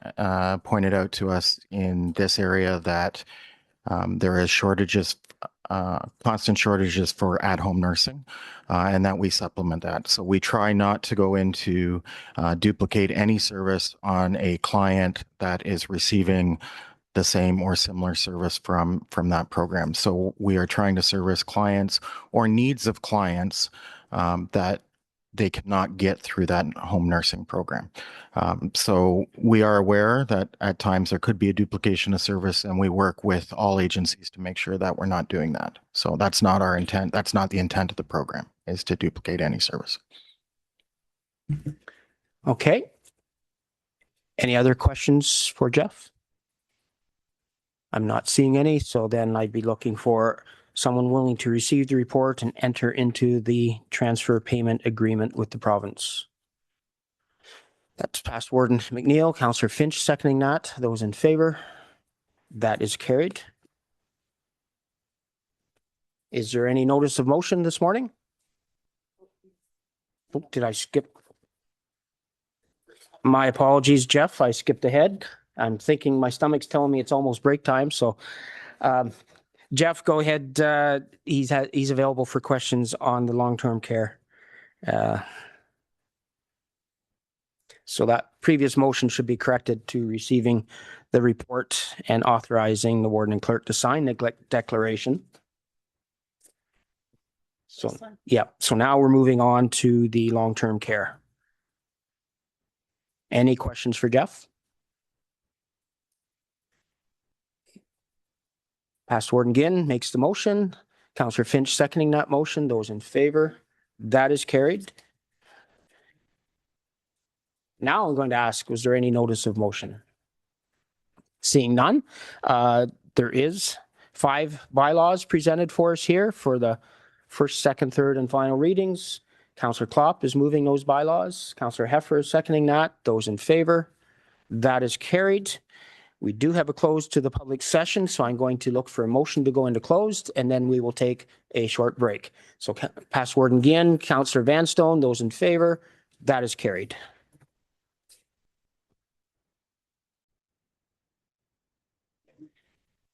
pointed out to us in this area that there is constant shortages for at-home nursing, and that we supplement that. So we try not to go into duplicate any service on a client that is receiving the same or similar service from that program. So we are trying to service clients or needs of clients that they cannot get through that home nursing program. So we are aware that at times there could be a duplication of service, and we work with all agencies to make sure that we're not doing that. So that's not our intent. That's not the intent of the program, is to duplicate any service. Okay. Any other questions for Jeff? I'm not seeing any, so then I'd be looking for someone willing to receive the report and enter into the transfer payment agreement with the province. That's past Warden McNeil, Councillor Finch seconding that. Those in favor? That is carried. Is there any notice of motion this morning? Oh, did I skip? My apologies, Jeff. I skipped ahead. I'm thinking my stomach's telling me it's almost break time. So, Jeff, go ahead. He's available for questions on the long-term care. So that previous motion should be corrected to receiving the report and authorizing the warden and clerk to sign the declaration. So, yeah. So now we're moving on to the long-term care. Any questions for Jeff? Past Warden Ginn makes the motion. Councillor Finch seconding that motion. Those in favor? That is carried. Now I'm going to ask, was there any notice of motion? Seeing none, there is 5 bylaws presented for us here for the first, second, third, and final readings. Councillor Klopp is moving those bylaws. Councillor Heffer is seconding that. Those in favor? That is carried. We do have a close to the public session, so I'm going to look for a motion to go into closed, and then we will take a short break. So past Warden Ginn, Councillor Vanstone, those in favor? That is carried.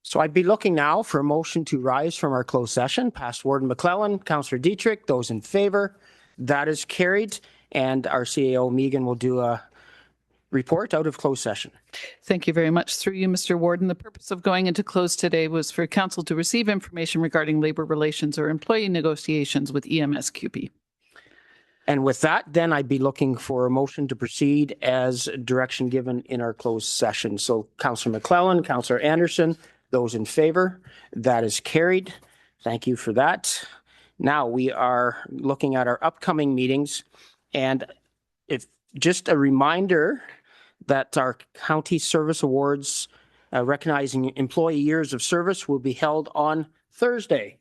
So I'd be looking now for a motion to rise from our closed session. Past Warden McClellan, Councillor Dietrich, those in favor? That is carried. And our CAO, Megan, will do a report out of closed session. Thank you very much. Through you, Mr. Warden. The purpose of going into close today was for council to receive information regarding labor relations or employee negotiations with EMSQP. And with that, then I'd be looking for a motion to proceed as direction given in our closed session. So Councillor McClellan, Councillor Anderson, those in favor? That is carried. Thank you for that. Now we are looking at our upcoming meetings, and if just a reminder that our county service awards recognizing employee years of service will be held on Thursday,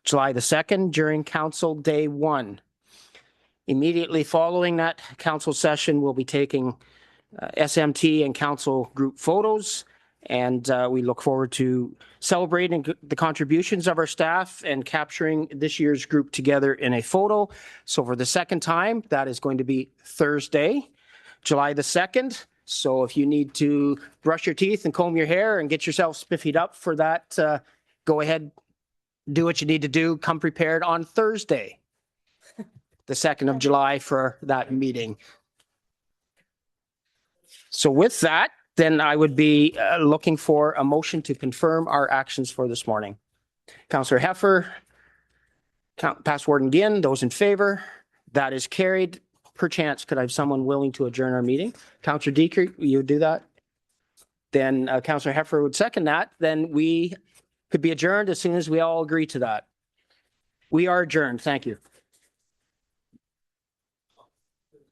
July the 2nd, during Council Day 1. Immediately following that council session, we'll be taking SMT and council group photos, and we look forward to celebrating the contributions of our staff and capturing this year's group together in a photo. So for the second time, that is going to be Thursday, July the 2nd. So if you need to brush your teeth and comb your hair and get yourself spiffied up for that, go ahead, do what you need to do. Come prepared on Thursday, the 2nd of July, for that meeting. So with that, then I would be looking for a motion to confirm our actions for this morning. Councillor Heffer, Past Warden Ginn, those in favor? That is carried. Perchance, could I have someone willing to adjourn our meeting? Councillor Deeker, you do that? Then Councillor Heffer would second that. Then we could be adjourned as soon as we all agree to that. We are adjourned. Thank you.